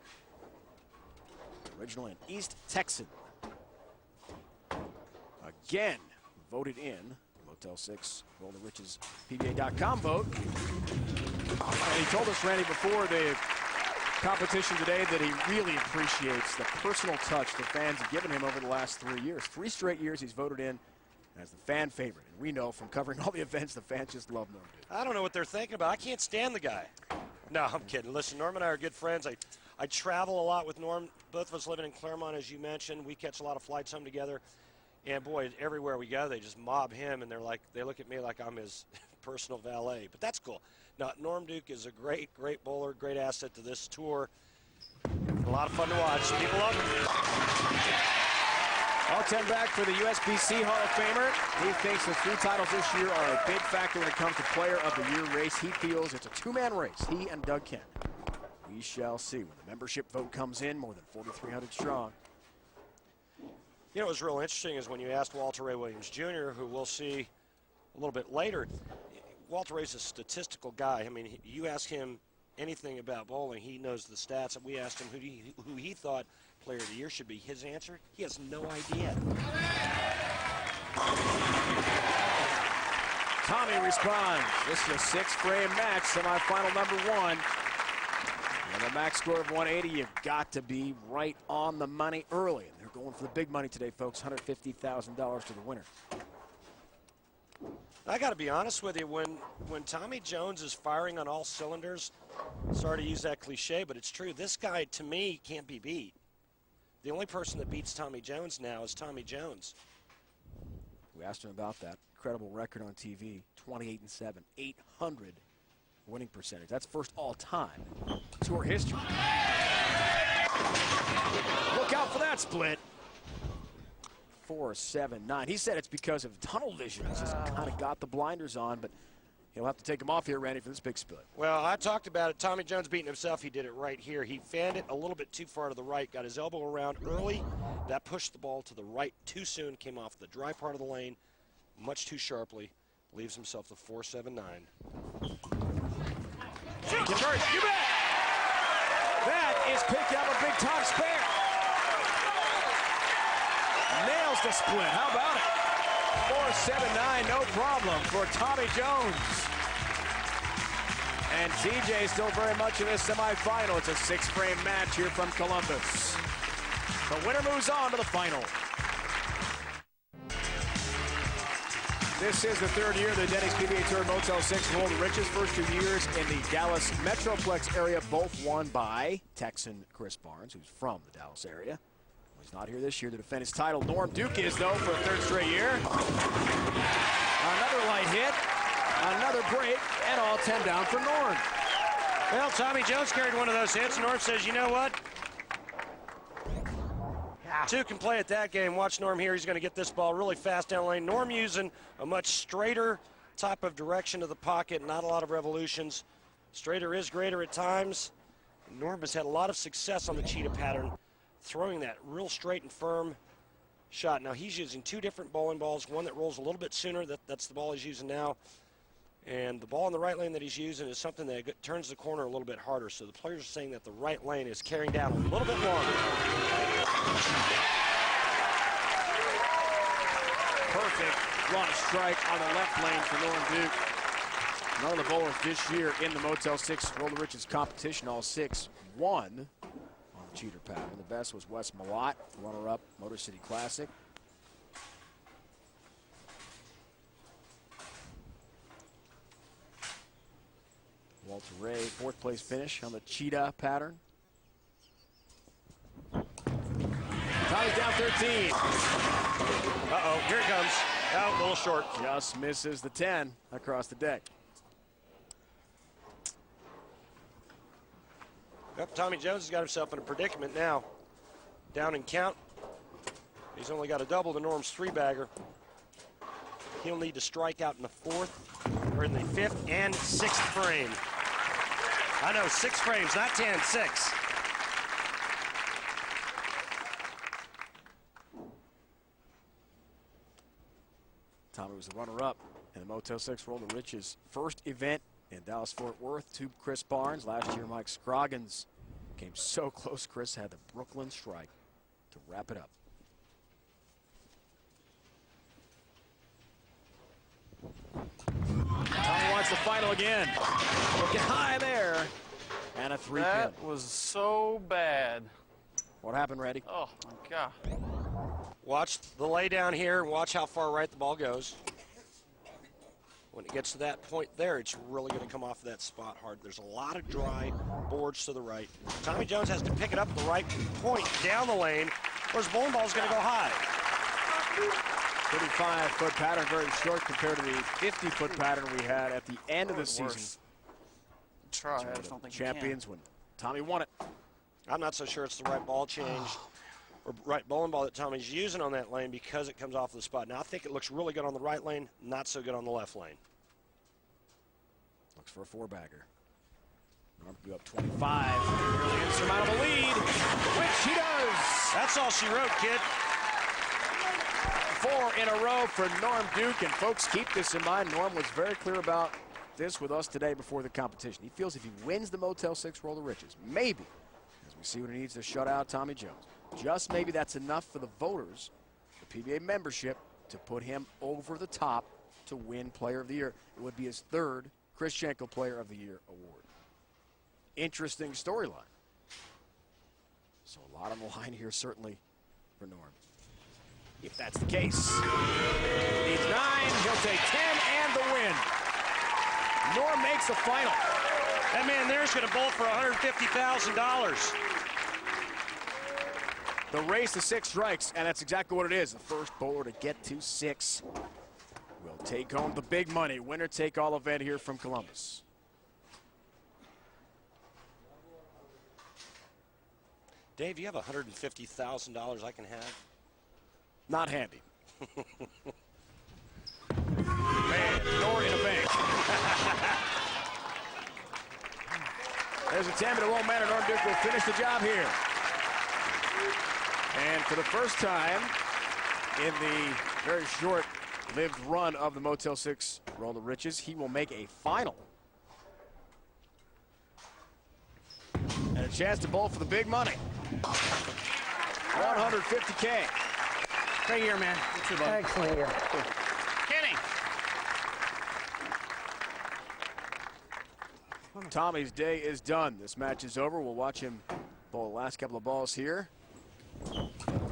Original and East Texan. Again, voted in. Motel 6, Roll the Riches, PBA.com vote. And he told us, Randy, before the competition today that he really appreciates the personal touch the fans have given him over the last 3 years. 3 straight years he's voted in as the fan favorite. And we know from covering all the events, the fans just love Norm Duke. I don't know what they're thinking about. I can't stand the guy. No, I'm kidding. Listen, Norm and I are good friends. I travel a lot with Norm. Both of us living in Claremont, as you mentioned. We catch a lot of flights home together. And boy, everywhere we go, they just mob him, and they look at me like I'm his personal valet. But that's cool. No, Norm Duke is a great, great bowler, great asset to this tour. A lot of fun to watch. People love him. All 10 back for the USBC Hall of Famer. He thinks the 3 titles this year are a big factor when it comes to Player of the Year race. He feels it's a 2-man race, he and Doug Kent. We shall see when the membership vote comes in, more than 4,300 strong. You know what was real interesting is when you asked Walter Ray Williams Jr., who we'll see a little bit later. Walter Ray's a statistical guy. I mean, you ask him anything about bowling, he knows the stats. And we asked him who he thought Player of the Year should be. His answer, he has no idea. Tommy responds. This is a 6-frame match, semifinal number 1. And a max score of 180, you've got to be right on the money early. And they're going for the big money today, folks, $150,000 to the winner. I got to be honest with you, when Tommy Jones is firing on all cylinders, sorry to use that cliche, but it's true. This guy, to me, can't be beat. The only person that beats Tommy Jones now is Tommy Jones. We asked him about that. Incredible record on TV, 28-7, 800 winning percentage. That's first all time. Tour history. Look out for that split. 4-7-9. He said it's because of tunnel vision. He's just kind of got the blinders on, but he'll have to take them off here, Randy, for this big split. Well, I talked about it. Tommy Jones beating himself. He did it right here. He fanned it a little bit too far to the right, got his elbow around early. That pushed the ball to the right too soon, came off the dry part of the lane much too sharply. Leaves himself the 4-7-9. Convert, you bet! That is picked up a big top spare. Nails the split. How about it? 4-7-9, no problem for Tommy Jones. And TJ still very much in this semifinal. It's a 6-frame match here from Columbus. The winner moves on to the final. This is the 3rd year of the Denny's PBA Tour Motel 6 Roll the Riches. First 2 years in the Dallas Metroplex area, both won by Texan Chris Barnes, who's from the Dallas area. He's not here this year to defend his title. Norm Duke is, though, for a 3rd straight year. Another light hit, another break, and all 10 down for Norm. Well, Tommy Jones carried one of those hits. Norm says, you know what? 2 can play at that game. Watch Norm here. He's going to get this ball really fast down the lane. Norm using a much straighter type of direction of the pocket, not a lot of revolutions. Straighter is greater at times. Norm has had a lot of success on the cheetah pattern, throwing that real straight and firm shot. Now he's using two different bowling balls, one that rolls a little bit sooner, that's the ball he's using now, and the ball in the right lane that he's using is something that turns the corner a little bit harder. So the players are saying that the right lane is carrying down a little bit longer. Perfect run of strike on the left lane for Norm Duke. None of the bowlers this year in the Motel 6 Roll the Riches competition, all 6 won on the cheater pattern. The best was Wes Malott, runner-up Motor City Classic. Walter Ray, 4th place finish on the cheetah pattern. Tommy's down 13. Uh-oh, here it comes. Oh, a little short. Just misses the 10 across the deck. Yep, Tommy Jones has got himself in a predicament now. Down in count. He's only got a double to Norm's 3-bagger. He'll need to strike out in the 4th, or in the 5th and 6th frame. I know, 6 frames, not 10, 6. Tommy was the runner-up in the Motel 6 Roll the Riches first event in Dallas-Fort Worth to Chris Barnes. Last year, Mike Scroggins came so close. Chris had the Brooklyn strike to wrap it up. Tommy wants the final again. Looking high there. And a 3-pin. That was so bad. What happened, Randy? Oh, my God. Watch the lay down here. Watch how far right the ball goes. When it gets to that point there, it's really going to come off of that spot hard. There's a lot of dry boards to the right. Tommy Jones has to pick it up at the right point down the lane, whereas bowling ball is going to go high. 35-foot pattern, very short compared to the 50-foot pattern we had at the end of the season. Try. I just don't think Champions when Tommy won it. I'm not so sure it's the right ball change or right bowling ball that Tommy's using on that lane because it comes off the spot. Now I think it looks really good on the right lane, not so good on the left lane. Looks for a 4-bagger. Norm could be up 25. Really insurmountable lead, which he does. That's all she wrote, kid. 4 in a row for Norm Duke, and folks, keep this in mind. Norm was very clear about this with us today before the competition. He feels if he wins the Motel 6 Roll the Riches, maybe, as we see what he needs to shut out Tommy Jones, just maybe that's enough for the voters, the PBA membership, to put him over the top to win Player of the Year. It would be his 3rd Chris Schenkel Player of the Year award. Interesting storyline. So a lot on the line here, certainly, for Norm. If that's the case. Needs 9, he'll take 10 and the win. Norm makes the final. That man there's going to bowl for $150,000. The race to 6 strikes, and that's exactly what it is. The first bowler to get to 6 will take home the big money. Winner-take-all event here from Columbus. Dave, you have $150,000 I can have? Not handy. Man, nor in a bank. There's a 10, but it won't matter. Norm Duke will finish the job here. And for the first time in the very short-lived run of the Motel 6 Roll the Riches, he will make a final. And a chance to bowl for the big money. 150K. Great year, man. Excellent year. Kenny. Tommy's day is done. This match is over. We'll watch him bowl the last couple of balls here.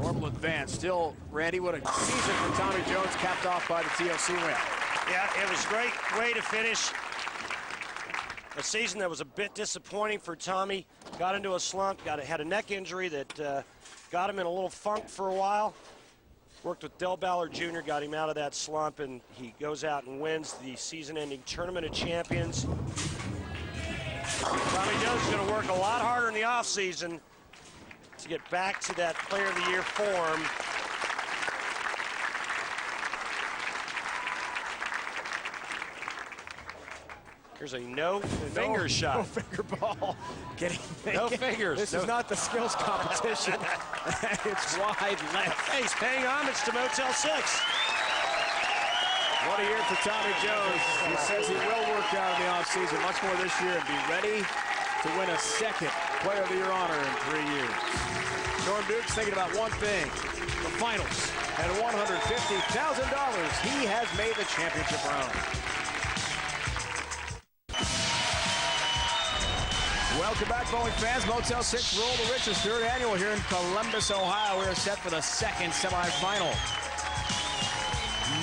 Normal advance. Still, Randy, what a season for Tommy Jones, capped off by the TLC win. Yeah, it was a great way to finish a season that was a bit disappointing for Tommy. Got into a slump, had a neck injury that got him in a little funk for a while. Worked with Del Ballard Jr., got him out of that slump, and he goes out and wins the season-ending Tournament of Champions. Tommy Jones is going to work a lot harder in the offseason to get back to that Player of the Year form. Here's a no finger shot. No finger ball. No fingers. This is not the skills competition. It's wide left. Hey, he's paying homage to Motel 6. What a year for Tommy Jones. He says he will work out in the offseason much more this year and be ready to win a second Player of the Year honor in 3 years. Norm Duke's thinking about one thing, the finals. At $150,000, he has made the championship round. Welcome back, bowling fans. Motel 6 Roll the Riches, 3rd annual here in Columbus, Ohio. We're set for the second semifinal.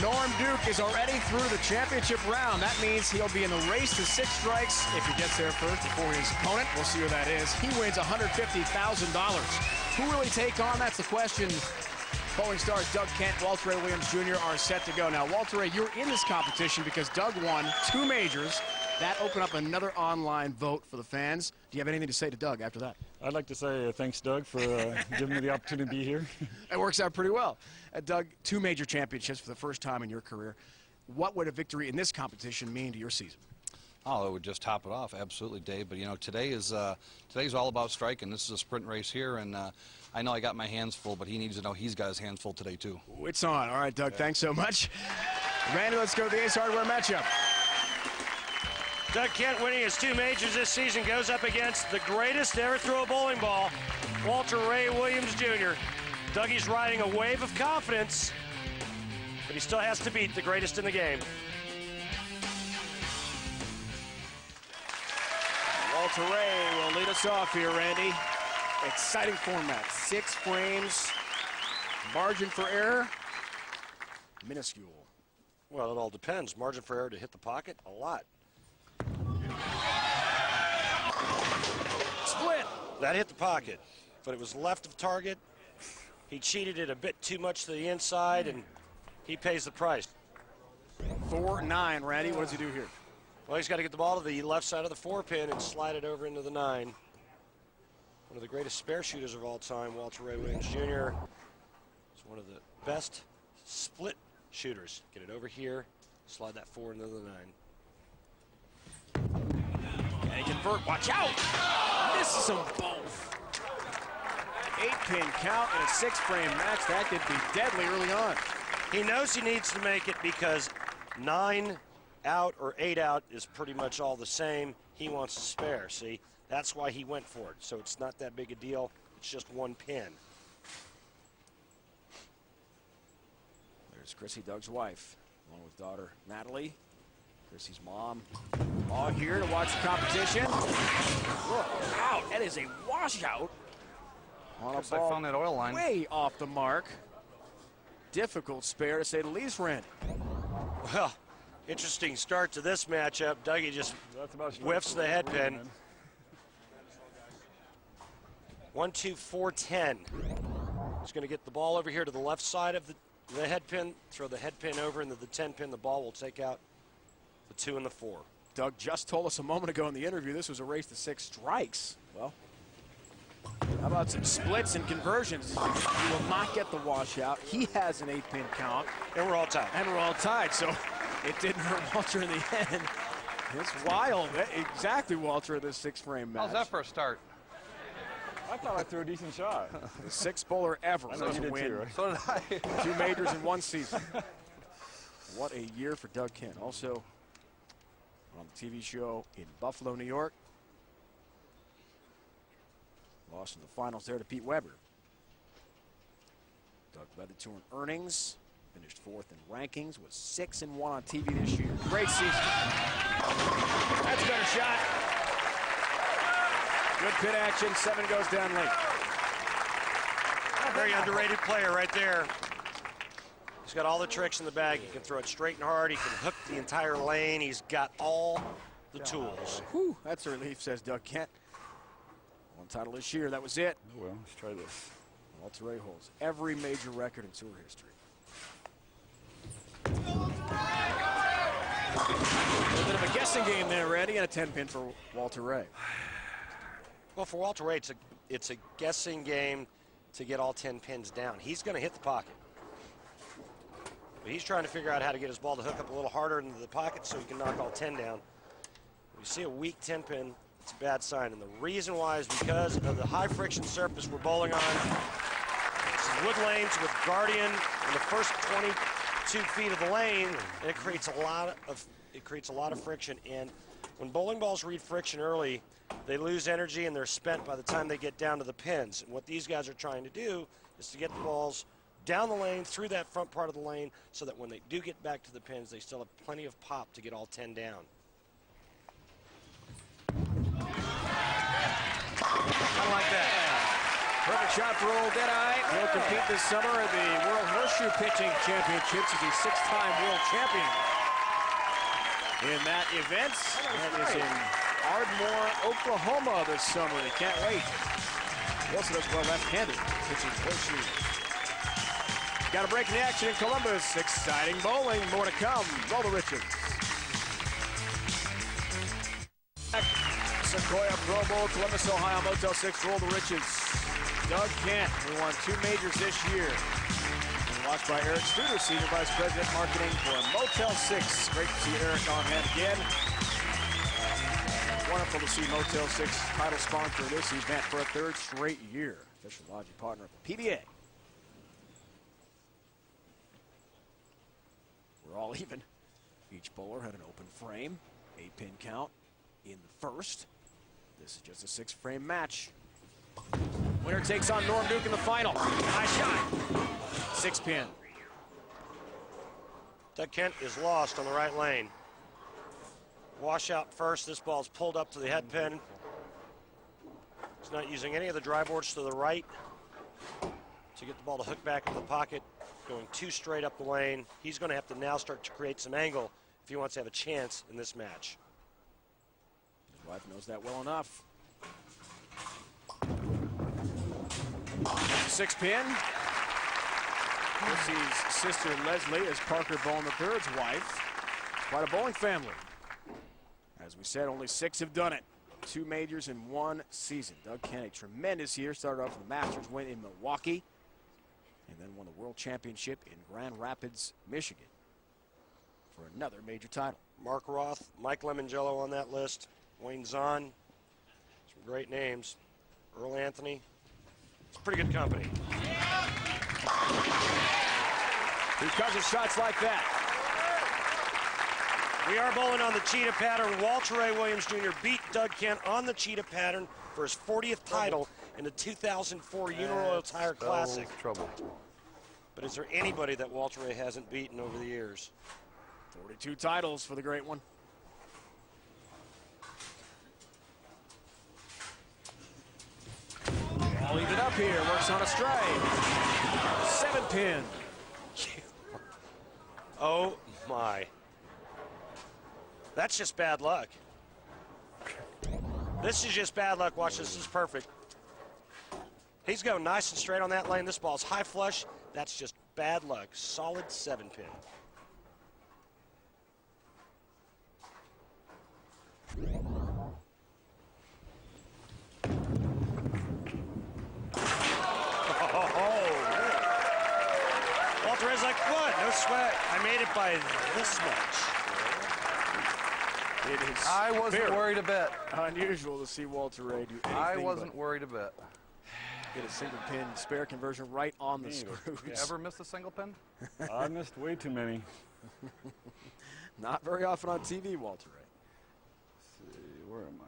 Norm Duke is already through the championship round. That means he'll be in the race to 6 strikes if he gets there first before his opponent. We'll see who that is. He wins $150,000. Who will he take on? That's the question. Bowling stars Doug Kent, Walter Ray Williams Jr. are set to go. Now, Walter Ray, you're in this competition because Doug won 2 majors. That opened up another online vote for the fans. Do you have anything to say to Doug after that? I'd like to say thanks, Doug, for giving me the opportunity to be here. It works out pretty well. Doug, 2 major championships for the first time in your career. What would a victory in this competition mean to your season? Oh, it would just top it off, absolutely, Dave. But, you know, today's all about striking. This is a sprint race here, and I know I got my hands full, but he needs to know he's got his hands full today, too. It's on. All right, Doug, thanks so much. Randy, let's go to the Ace Hardware matchup. Doug Kent, winning his 2 majors this season, goes up against the greatest to ever throw a bowling ball, Walter Ray Williams Jr. Dougie's riding a wave of confidence, but he still has to beat the greatest in the game. Walter Ray will lead us off here, Randy. Exciting format. 6 frames. Margin for error, minuscule. Well, it all depends. Margin for error to hit the pocket, a lot. Split. That hit the pocket, but it was left of target. He cheated it a bit too much to the inside, and he pays the price. 4-9, Randy. What does he do here? Well, he's got to get the ball to the left side of the 4-pin and slide it over into the 9. One of the greatest spare shooters of all time, Walter Ray Williams Jr. He's one of the best split shooters. Get it over here, slide that 4 into the 9. Can he convert? Watch out! Misses them both. 8-pin count in a 6-frame match. That could be deadly early on. He knows he needs to make it because 9 out or 8 out is pretty much all the same. He wants a spare, see? That's why he went for it. So it's not that big a deal. It's just 1 pin. There's Chrissy, Doug's wife, along with daughter Natalie. Chrissy's mom. All here to watch the competition. Look out. That is a washout. On a ball I found that oil line. Way off the mark. Difficult spare, to say the least, Randy. Well, interesting start to this matchup. Dougie just whiffs the head pin. 1-2-4-10. He's going to get the ball over here to the left side of the head pin, throw the head pin over into the 10 pin. The ball will take out the 2 and the 4. Doug just told us a moment ago in the interview this was a race to 6 strikes. Well, how about some splits and conversions? He will not get the washout. He has an 8-pin count. And we're all tied. So it didn't hurt Walter in the end. It's wild. Exactly, Walter, in this 6-frame match. How's that for a start? I thought I threw a decent shot. The 6th bowler ever I know you did win too, right? So did I. 2 majors in 1 season. What a year for Doug Kent. Also on the TV show in Buffalo, New York. Lost in the finals there to Pete Weber. Doug led the tour in earnings. Finished 4th in rankings. Was 6-1 on TV this year. Great season. That's a better shot. Good pit action. 7 goes down late. Very underrated player right there. He's got all the tricks in the bag. He can throw it straight and hard. He can hook the entire lane. He's got all the tools. Whew, that's a relief, says Doug Kent. 1 title this year. That was it. Oh, well, let's try this. Walter Ray holds every major record in tour history. A little bit of a guessing game there, Randy, and a 10-pin for Walter Ray. Well, for Walter Ray, it's a guessing game to get all 10 pins down. He's going to hit the pocket. But he's trying to figure out how to get his ball to hook up a little harder into the pocket so he can knock all 10 down. We see a weak 10-pin, it's a bad sign. And the reason why is because of the high friction surface we're bowling on. It's wood lanes with Guardian in the first 22 feet of the lane, and it creates a lot of friction. And when bowling balls read friction early, they lose energy and they're spent by the time they get down to the pins. And what these guys are trying to do is to get the balls down the lane, through that front part of the lane, so that when they do get back to the pins, they still have plenty of pop to get all 10 down. I like that. Perfect shot for old Deadeye. He'll compete this summer at the World Horseshoe Pitching Championships. He's a 6-time world champion in that event. That is in Ardmore, Oklahoma this summer. They can't wait. He also does well left-handed, pitching horseshoe. Got a break in the action in Columbus. Exciting bowling. More to come. Roll the Richards. Sequoia Pro Bowl, Columbus, Ohio, Motel 6, Roll the Riches. Doug Kent, who won 2 majors this year. And watched by Eric Studer, Senior Vice President Marketing for Motel 6. Great to see Eric on hand again. Wonderful to see Motel 6 title sponsor of this event for a 3rd straight year. Official lodging partner of the PBA. We're all even. Each bowler had an open frame. 8-pin count in the first. This is just a 6-frame match. Winner takes on Norm Duke in the final. High shot. 6-pin. Doug Kent is lost on the right lane. Wash out first. This ball's pulled up to the head pin. He's not using any of the dry boards to the right to get the ball to hook back into the pocket. Going too straight up the lane. He's going to have to now start to create some angle if he wants to have a chance in this match. His wife knows that well enough. 6-pin. Chrissy's sister Leslie is Parker Bowling III's wife. Quite a bowling family. As we said, only 6 have done it. 2 majors in 1 season. Doug Kent, a tremendous year. Started off with the Masters win in Milwaukee, and then won the World Championship in Grand Rapids, Michigan, for another major title. Mark Roth, Mike Lemongello on that list, Wayne Zahn, some great names. Earl Anthony. It's pretty good company. Because of shots like that. We are bowling on the cheetah pattern. Walter Ray Williams Jr. beat Doug Kent on the cheetah pattern for his 40th title in the 2004 Uniroyal Tire Classic. Trouble. But is there anybody that Walter Ray hasn't beaten over the years? 42 titles for the great one. All even up here, works on a strike. 7-pin. Oh my. That's just bad luck. This is just bad luck. Watch this is perfect. He's going nice and straight on that lane. This ball's high flush. That's just bad luck. Solid 7-pin. Walter Ray's like, what? No sweat. I made it by this much. It is I wasn't worried a bit. unusual to see Walter Ray do anything. I wasn't worried a bit. Get a single pin spare conversion right on the screws. You ever missed a single pin? I missed way too many. Not very often on TV, Walter Ray. Let's see, where am I?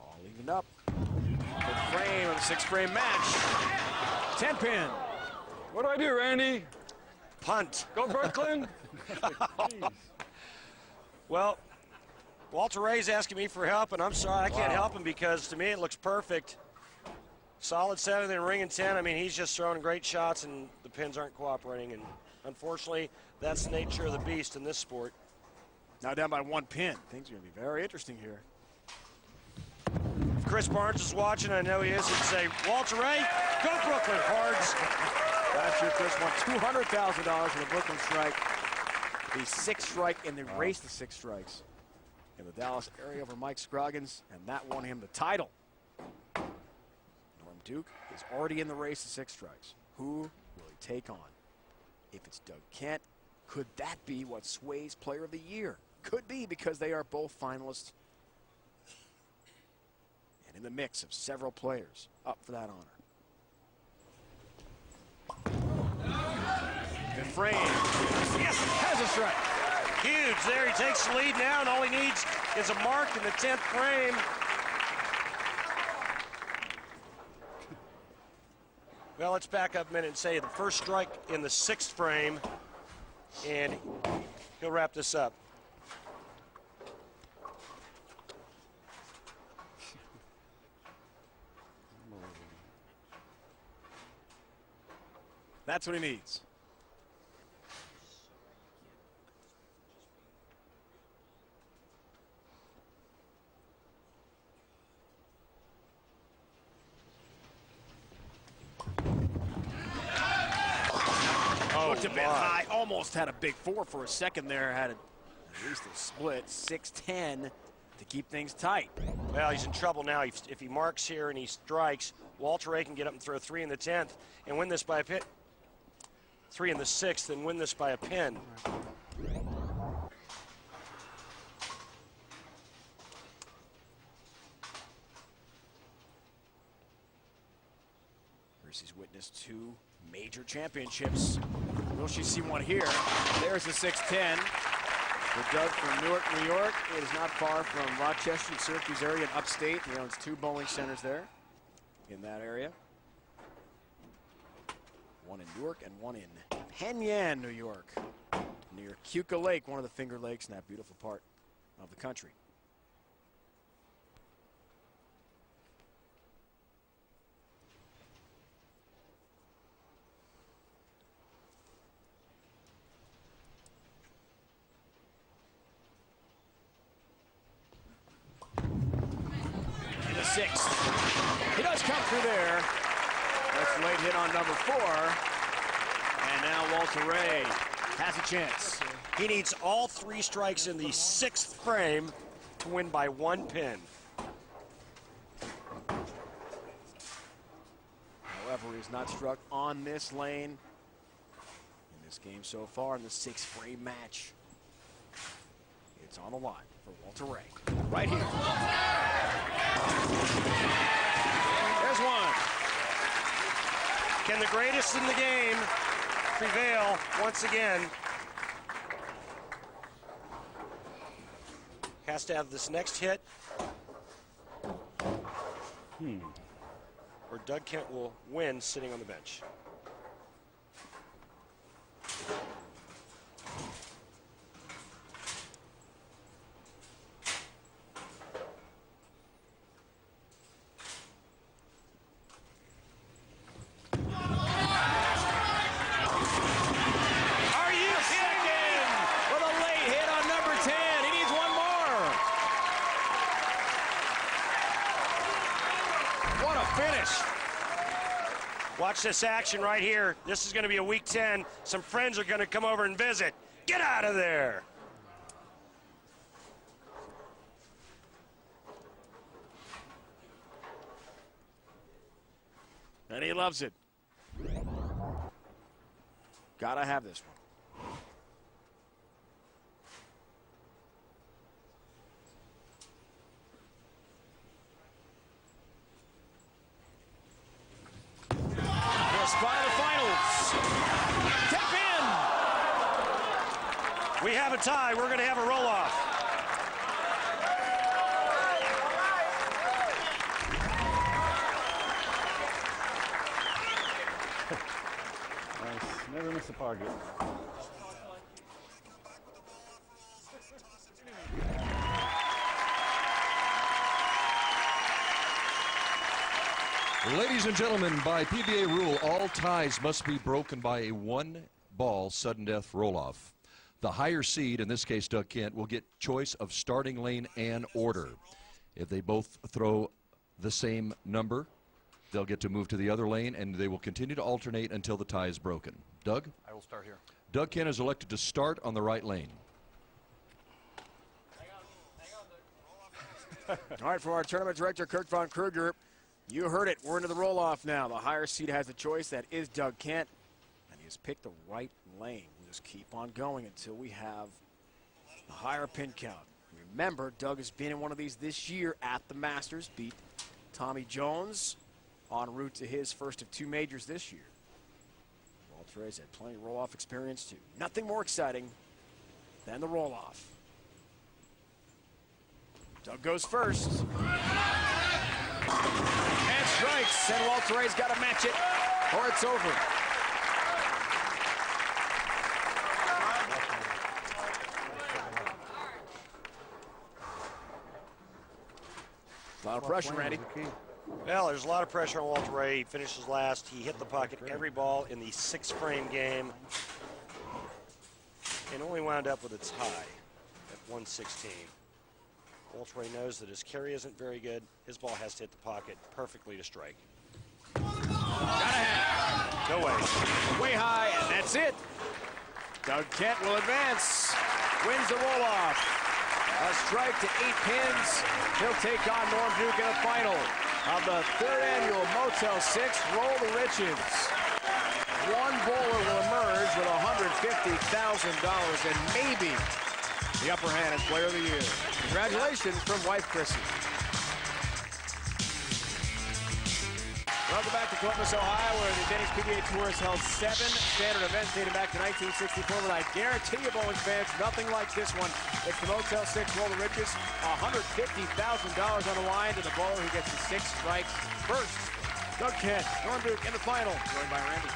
All evened up. Good frame of a 6-frame match. 10-pin. What do I do, Randy? Punt. Go Brooklyn? Well, Walter Ray's asking me for help, and I'm sorry, I can't help him because to me it looks perfect. Solid 7 and ring and 10. I mean, he's just throwing great shots, and the pins aren't cooperating. And unfortunately, that's the nature of the beast in this sport. Now down by 1 pin. Things are going to be very interesting here. If Chris Barnes is watching, I know he is, he'd say, Walter Ray, go Brooklyn, Cards. Last year, Chris won $200,000 for the Brooklyn strike. The 6th strike in the race to 6 strikes in the Dallas area over Mike Scroggins, and that won him the title. Norm Duke is already in the race to 6 strikes. Who will he take on? If it's Doug Kent, Could that be what sways Player of the Year? Could be, because they are both finalists and in the mix of several players up for that honor. The frame. Yes, has a strike. Huge there. He takes the lead now, and all he needs is a mark in the 10th frame. Well, let's back up a minute and say the first strike in the 6th frame, and he'll wrap this up. That's what he needs. Looked a bit high, almost had a big 4 for a second there, had at least a split, 6-10 to keep things tight. Well, he's in trouble now. If he marks here and he strikes, Walter Ray can get up and throw 3 in the 10th and win this by a pin. 3 in the 6th and win this by a pin. He's witnessed 2 major championships. Will she see one here? There's the 6-10. For Doug from Newark, New York. It is not far from Rochester and Syracuse area in upstate. He owns 2 bowling centers there in that area. One in Newark and one in Penn, New York, near Keuka Lake, one of the Finger Lakes in that beautiful part of the country. In the 6th. He does come through there. That's a late hit on number 4. And now Walter Ray has a chance. He needs all 3 strikes in the 6th frame to win by 1 pin. However, he's not struck on this lane in this game so far in the 6th frame match. It's on the line for Walter Ray. Right here. There's one. Can the greatest in the game prevail once again? Has to have this next hit. Or Doug Kent will win sitting on the bench. Watch this action right here. This is going to be a week 10. Some friends are going to come over and visit. Get out of there. And he loves it. Gotta have this one. We have a tie. We're going to have a roll-off. Nice. Never miss a target. Ladies and gentlemen, by PBA rule, all ties must be broken by a 1-ball sudden death roll-off. The higher seed, in this case Doug Kent, will get choice of starting lane and order. If they both throw the same number, they'll get to move to the other lane, and they will continue to alternate until the tie is broken. Doug? I will start here. Doug Kent is elected to start on the right lane. All right, for our tournament director, Kirk Von Kruger, you heard it. We're into the roll-off now. The higher seed has the choice. That is Doug Kent, and he has picked the right lane. just keep on going until we have a higher pin count. Remember, Doug has been in one of these this year at the Masters, beat Tommy Jones en route to his first of 2 majors this year. Walter's had plenty of roll-off experience too. Nothing more exciting than the roll-off. Doug goes first. And strikes, and Walter's got to match it or it's over. A lot of pressure, Randy. Well, there's a lot of pressure on Walter Ray. He finishes last. He hit the pocket every ball in the 6-frame game and only wound up with a tie at 116. Walter Ray knows that his carry isn't very good. His ball has to hit the pocket perfectly to strike. Gotta have. No way. Way high, and that's it. Doug Kent will advance. Wins the roll-off. A strike to 8 pins. He'll take on Norm Duke in the final of the 3rd annual Motel 6 Roll the Riches. One bowler will emerge with $150,000 and maybe the upper hand as Player of the Year. Congratulations from wife Chrissy. Welcome back to Columbus, Ohio, where the Denny's PBA Tour has held 7 standard events dating back to 1964. But I guarantee you, Bowling fans, nothing like this one. It's the Motel 6 Roll the Riches. $150,000 on the line to the bowler who gets the 6 strikes first. Doug Kent, Norm Duke in the final, joined by Randy.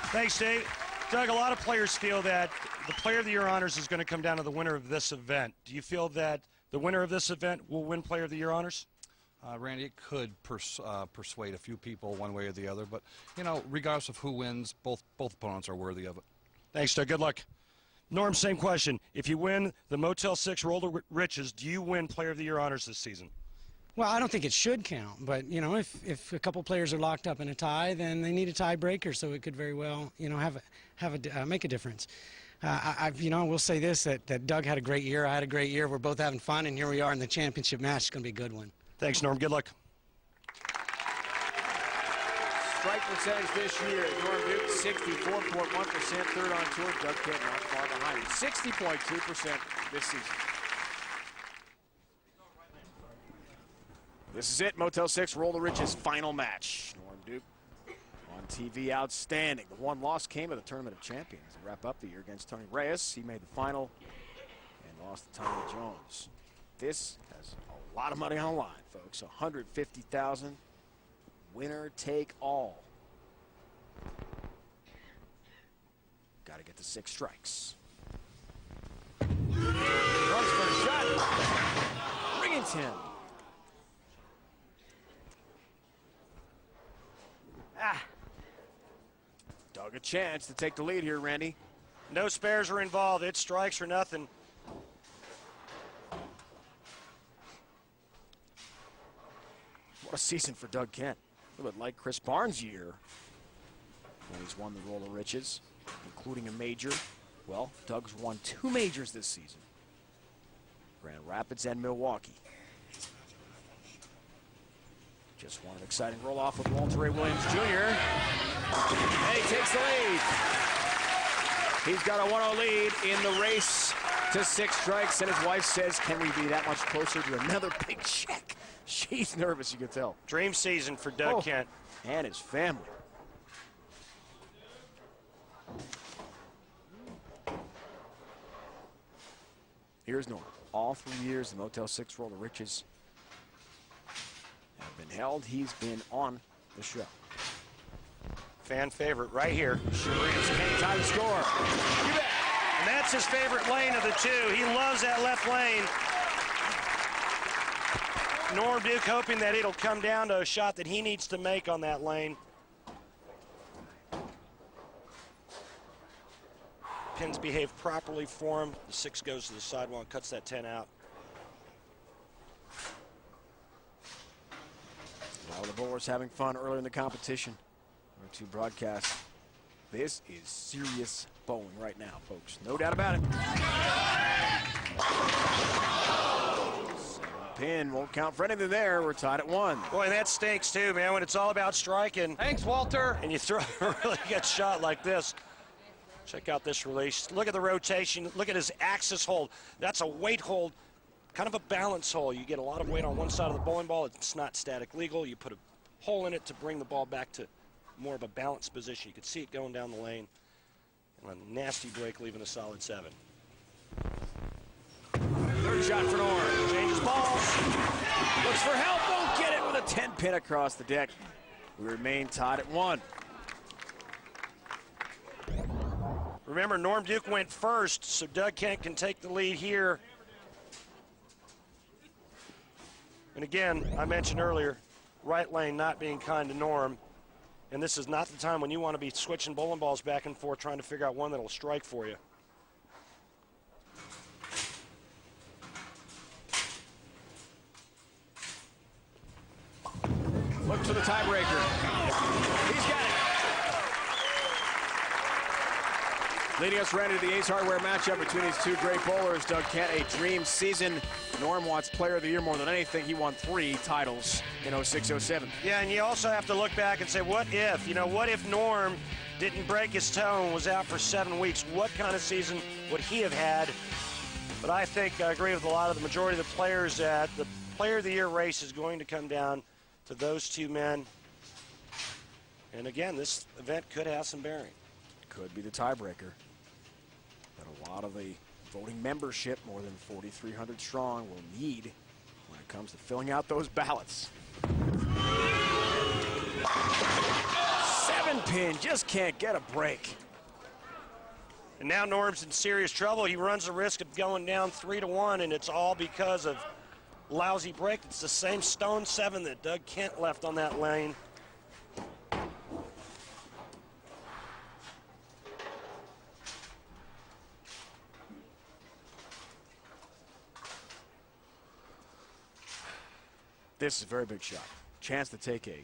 Thanks, Dave. Doug, a lot of players feel that the Player of the Year honors is going to come down to the winner of this event. Do you feel that the winner of this event will win Player of the Year honors? Randy, it could persuade a few people one way or the other, but, you know, regardless of who wins, both opponents are worthy of it. Thanks, Doug. Good luck. Norm, same question. If you win the Motel 6 Roll the Riches, do you win Player of the Year honors this season? Well, I don't think it should count, but, you know, if a couple players are locked up in a tie, then they need a tiebreaker, so it could very well, you know, make a difference. I will say this, that Doug had a great year, I had a great year, we're both having fun, and here we are in the championship match. It's going to be a good one. Thanks, Norm. Good luck. Strike percentage this year, Norm Duke 64.1%, 3rd on tour. Doug Kent not far behind him, 60.2% this season. This is it, Motel 6 Roll the Riches final match. Norm Duke on TV, outstanding. The one loss came at the Tournament of Champions to wrap up the year against Tony Reyes. He made the final and lost to Tommy Jones. This has a lot of money on the line, folks. $150,000, winner take all. Got to get the 6 strikes. Runs for a shot. Ringington. Doug a chance to take the lead here, Randy. No spares are involved. It's strikes or nothing. What a season for Doug Kent. A little bit like Chris Barnes' year when he's won the Roll of Riches, including a major. Well, Doug's won 2 majors this season. Grand Rapids and Milwaukee. Just one exciting roll-off with Walter Ray Williams Jr. And he takes the lead. He's got a 1-0 lead in the race to 6 strikes, and his wife says, can we be that much closer to another big check? She's nervous, you can tell. Dream season for Doug Kent. And his family. Here's Norm. All 3 years the Motel 6 Roll the Riches have been held. He's been on the show. Fan favorite right here. Sure is. Can he tie the score? You bet. And that's his favorite lane of the 2. He loves that left lane. Norm Duke hoping that it'll come down to a shot that he needs to make on that lane. Pins behave properly for him. The 6 goes to the sidewall and cuts that 10 out. Now the bowlers having fun earlier in the competition. Our 2 broadcasts. This is serious bowling right now, folks. No doubt about it. Pin won't count for anything there. We're tied at 1. Boy, that stinks too, man, when it's all about striking. Thanks, Walter. And you throw a really good shot like this. Check out this release. Look at the rotation. Look at his axis hold. That's a weight hold, kind of a balance hole. You get a lot of weight on one side of the bowling ball. It's not static legal. You put a hole in it to bring the ball back to more of a balanced position. You could see it going down the lane. And a nasty break, leaving a solid 7. Third shot for Norm. Changes balls. Looks for help. Won't get it with a 10-pin across the deck. We remain tied at 1. Remember, Norm Duke went first, so Doug Kent can take the lead here. And again, I mentioned earlier, right lane not being kind to Norm. And this is not the time when you want to be switching bowling balls back and forth, trying to figure out one that'll strike for you. Look to the tiebreaker. He's got it. Leading us right into the Ace Hardware matchup between these two great bowlers. Doug Kent, a dream season. Norm wants Player of the Year more than anything. He won 3 titles in 06-07. Yeah, and you also have to look back and say, what if? You know, what if Norm didn't break his toe and was out for 7 weeks? What kind of season would he have had? But I think I agree with a lot of the majority of the players that the Player of the Year race is going to come down to those two men. And again, this event could have some bearing. Could be the tiebreaker. But a lot of the voting membership, more than 4,300 strong, will need when it comes to filling out those ballots. 7-pin, just can't get a break. And now Norm's in serious trouble. He runs the risk of going down 3-1, and it's all because of lousy break. It's the same stone 7 that Doug Kent left on that lane. This is a very big shot. Chance to take a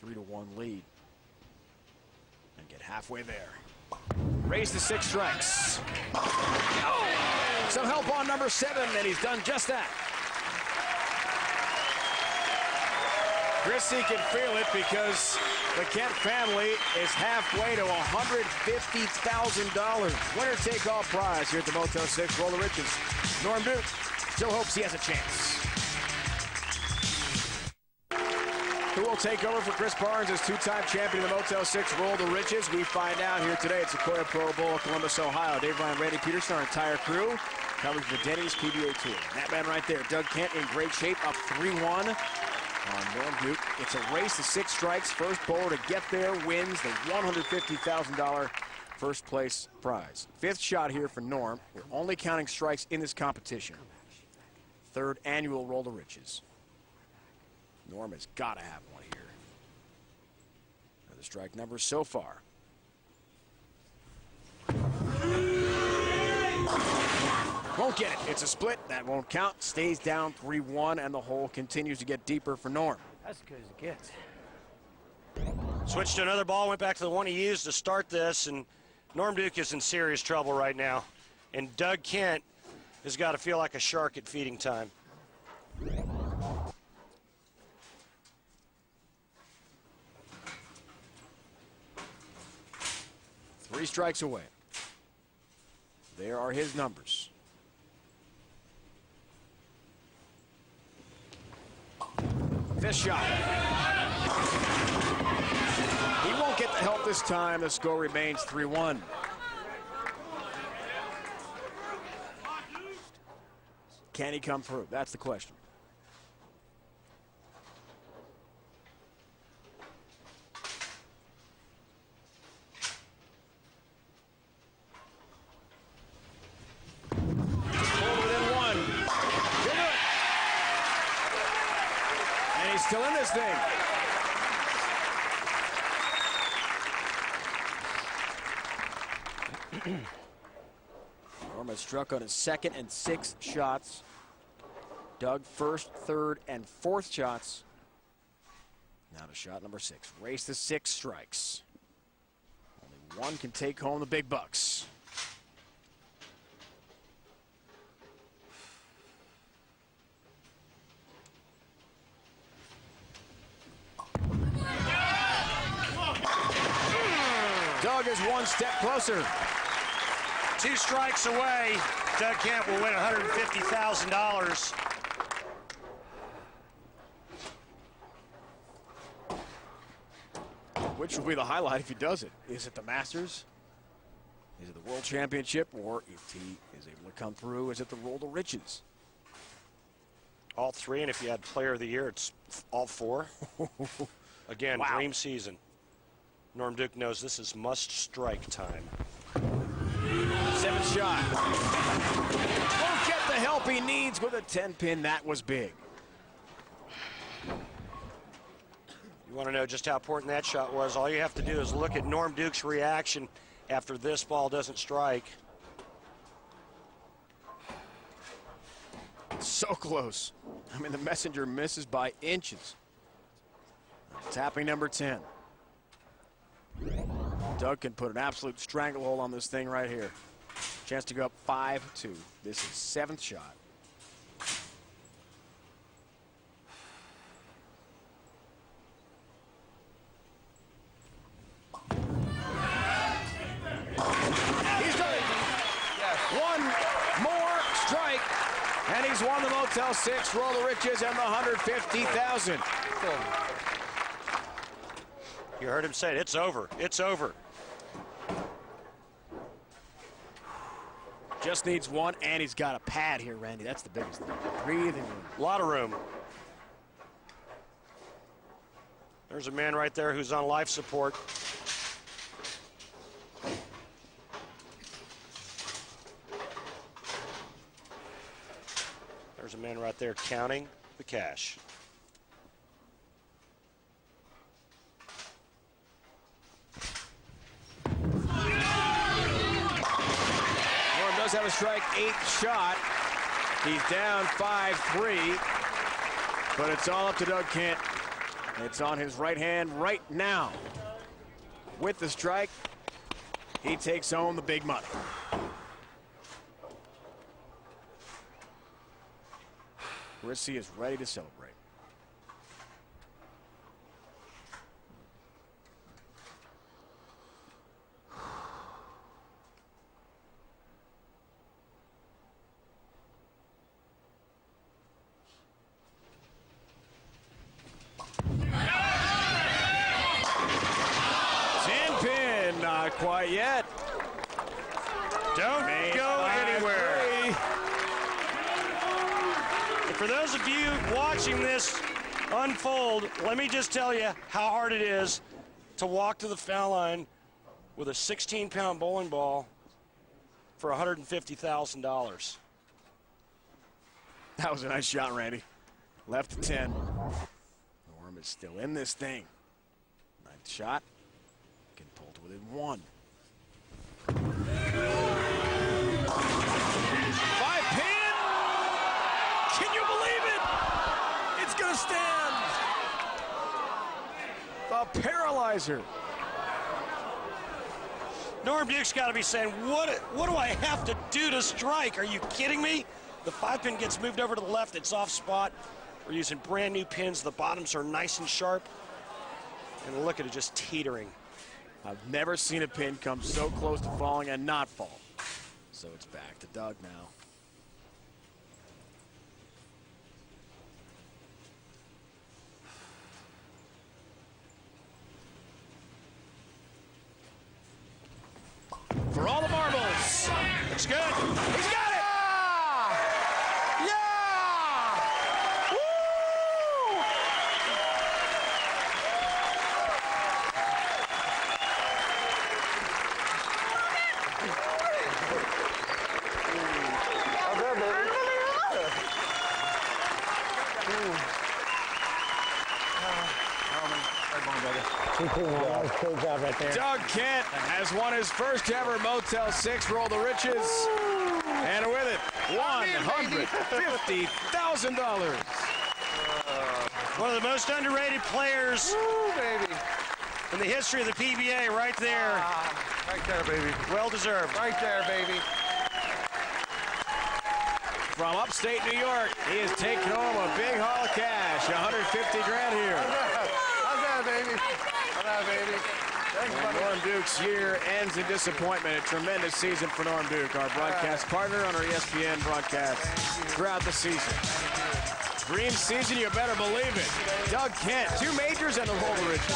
3-1 lead and get halfway there. Raise to 6 strikes. Oh! Some help on number 7, and he's done just that. Chrissy can feel it because the Kent family is halfway to $150,000. Winner-take-all prize here at the Motel 6 Roll the Riches. Norm Duke still hopes he has a chance. Who will take over for Chris Barnes as 2-time champion of the Motel 6 Roll the Riches? We find out here today at Sequoia Pro Bowl, Columbus, Ohio. Dave Ryan, Randy Peterson, our entire crew, covers the Denny's PBA Tour. That man right there, Doug Kent, in great shape, up 3-1 on Norm Duke. It's a race to 6 strikes. First bowler to get there wins the $150,000 first place prize. 5th shot here for Norm. We're only counting strikes in this competition. 3rd annual Roll the Riches. Norm has got to have one here. The strike numbers so far. Won't get it. It's a split. That won't count. Stays down 3-1, and the hole continues to get deeper for Norm. That's as good as it gets. Switched to another ball, went back to the one he used to start this, and Norm Duke is in serious trouble right now. And Doug Kent has got to feel like a shark at feeding time. 3 strikes away. There are his numbers. Fifth shot. He won't get the help this time. The score remains 3-1. Can he come through? That's the question. Still in this thing. Norm has struck on his 2nd and 6th shots. Doug 1st, 3rd, and 4th shots. Now to shot number 6. Race to 6 strikes. Only one can take home the big bucks. Doug Doug is one step closer. 2 strikes away. Doug Kent will win $150,000. Which will be the highlight if he does it? Is it the Masters? Is it the World Championship? Or if he is able to come through, is it the Roll to Riches? All 3, and if you had Player of the Year, it's all 4. Again, wow. Dream season. Norm Duke knows this is must-strike time. 7th shot. Won't get the help he needs with a 10-pin. That was big. You want to know just how important that shot was? All you have to do is look at Norm Duke's reaction after this ball doesn't strike. So close. I mean, the messenger misses by inches. Tapping number 10. Doug can put an absolute stranglehold on this thing right here. Chance to go up 5-2. This is 7th shot. He's done it. Yes. One more strike, and he's won the Motel 6, Roll the Riches, and the $150,000. You heard him say it. It's over. It's over. Just needs one, and he's got a pad here, Randy. That's the biggest thing. Breathing room. A lot of room. There's a man right there who's on life support. There's a man right there counting the cash. Does have a strike 8th shot. He's down 5-3, but it's all up to Doug Kent. It's on his right hand right now. With the strike, he takes home the big money. Rissy is ready to celebrate. Quite yet. Don't go anywhere. For those of you watching this unfold, let me just tell you how hard it is to walk to the foul line with a 16-pound bowling ball for $150,000. That was a nice shot, Randy. Left to 10. Norm is still in this thing. 9th shot. Can pull to within 1. 5-pin! Can you believe it? It's gonna stand. The paralyzer. Norm Duke's got to be saying, what do I have to do to strike? Are you kidding me? The 5-pin gets moved over to the left. It's off spot. We're using brand new pins. The bottoms are nice and sharp. And look at it just teetering. I've never seen a pin come so close to falling and not fall. So it's back to Doug now. For all the marbles. Looks good. He's got it! Yeah! Woo! Great job right there. Doug Kent has won his first ever Motel 6 Roll the Riches. And with it, $150,000. One of the most underrated players in the history of the PBA right there. Right there, baby. Well deserved. Right there, baby. From upstate New York, he has taken home a big haul of cash, $150 grand here. How's that, baby? How's that, baby? Norm Duke's year ends in disappointment. A tremendous season for Norm Duke, our broadcast partner on our ESPN broadcast throughout the season. Dream season, you better believe it. Doug Kent, 2 majors and the Roller Riches.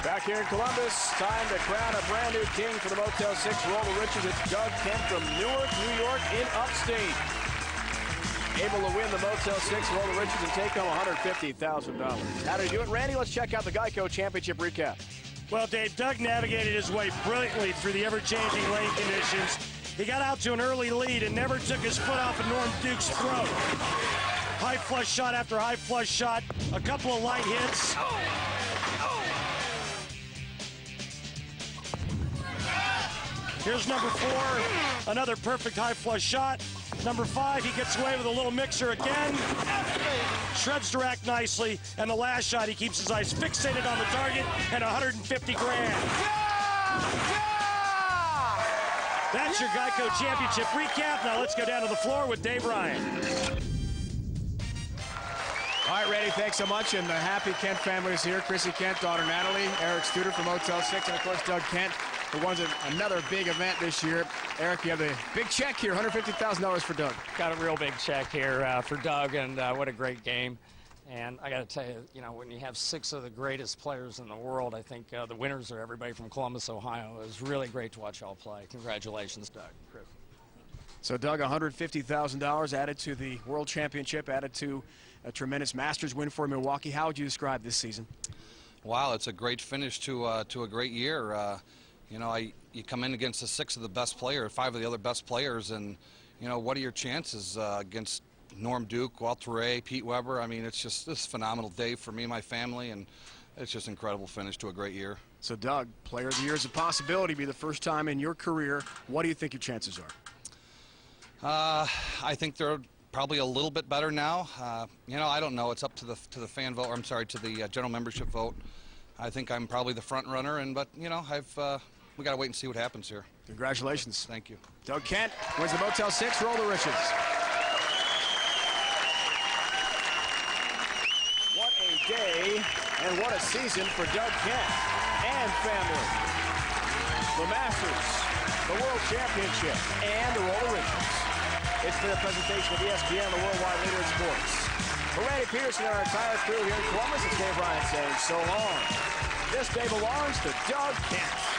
Back here in Columbus, time to crown a brand new king for the Motel 6 Roller Riches. It's Doug Kent from Newark, New York in upstate. Able to win the Motel 6 Roller Riches and take home $150,000. How did he do it, Randy? Let's check out the Geico Championship recap. Well, Dave, Doug navigated his way brilliantly through the ever-changing lane conditions. He got out to an early lead and never took his foot off of Norm Duke's throat. High flush shot after high flush shot, a couple of light hits. Here's number 4, another perfect high flush shot. Number 5, he gets away with a little mixer again. Shreds to rack nicely, and the last shot, he keeps his eyes fixated on the target, and 150 grand. That's your Geico Championship recap. Now let's go down to the floor with Dave Ryan. All right, Randy, thanks so much. And the happy Kent family is here. Chrissy Kent, daughter Natalie, Eric Studer from Motel 6, and of course Doug Kent, who won another big event this year. Eric, you have a big check here, $150,000 for Doug. Got a real big check here for Doug, and what a great game. And I got to tell you, when you have 6 of the greatest players in the world, I think the winners are everybody from Columbus, Ohio. It was really great to watch y'all play. Congratulations, Doug. Chris. So, Doug, $150,000 added to the World Championship, added to a tremendous Masters win for Milwaukee. How would you describe this season? Wow, it's a great finish to a great year. You come in against the 6 of the best players, 5 of the other best players, and what are your chances against Norm Duke, Walter Ray, Pete Weber? I mean, it's just this phenomenal day for me and my family, and it's just an incredible finish to a great year. So, Doug, Player of the Year is a possibility to be the first time in your career. What do you think your chances are? I think they're probably a little bit better now. I don't know. It's up to the fan vote. Or I'm sorry, to the general membership vote. I think I'm probably the front runner, but we got to wait and see what happens here. Congratulations. Thank you. Doug Kent wins the Motel 6 Roller Riches. What a day and what a season for Doug Kent and family. The Masters, the World Championship, and the Roller Riches. It's been a presentation of ESPN, the worldwide leader in sports. For Randy Peterson and our entire crew here in Columbus, it's Dave Ryan saying so long. This day belongs to Doug Kent.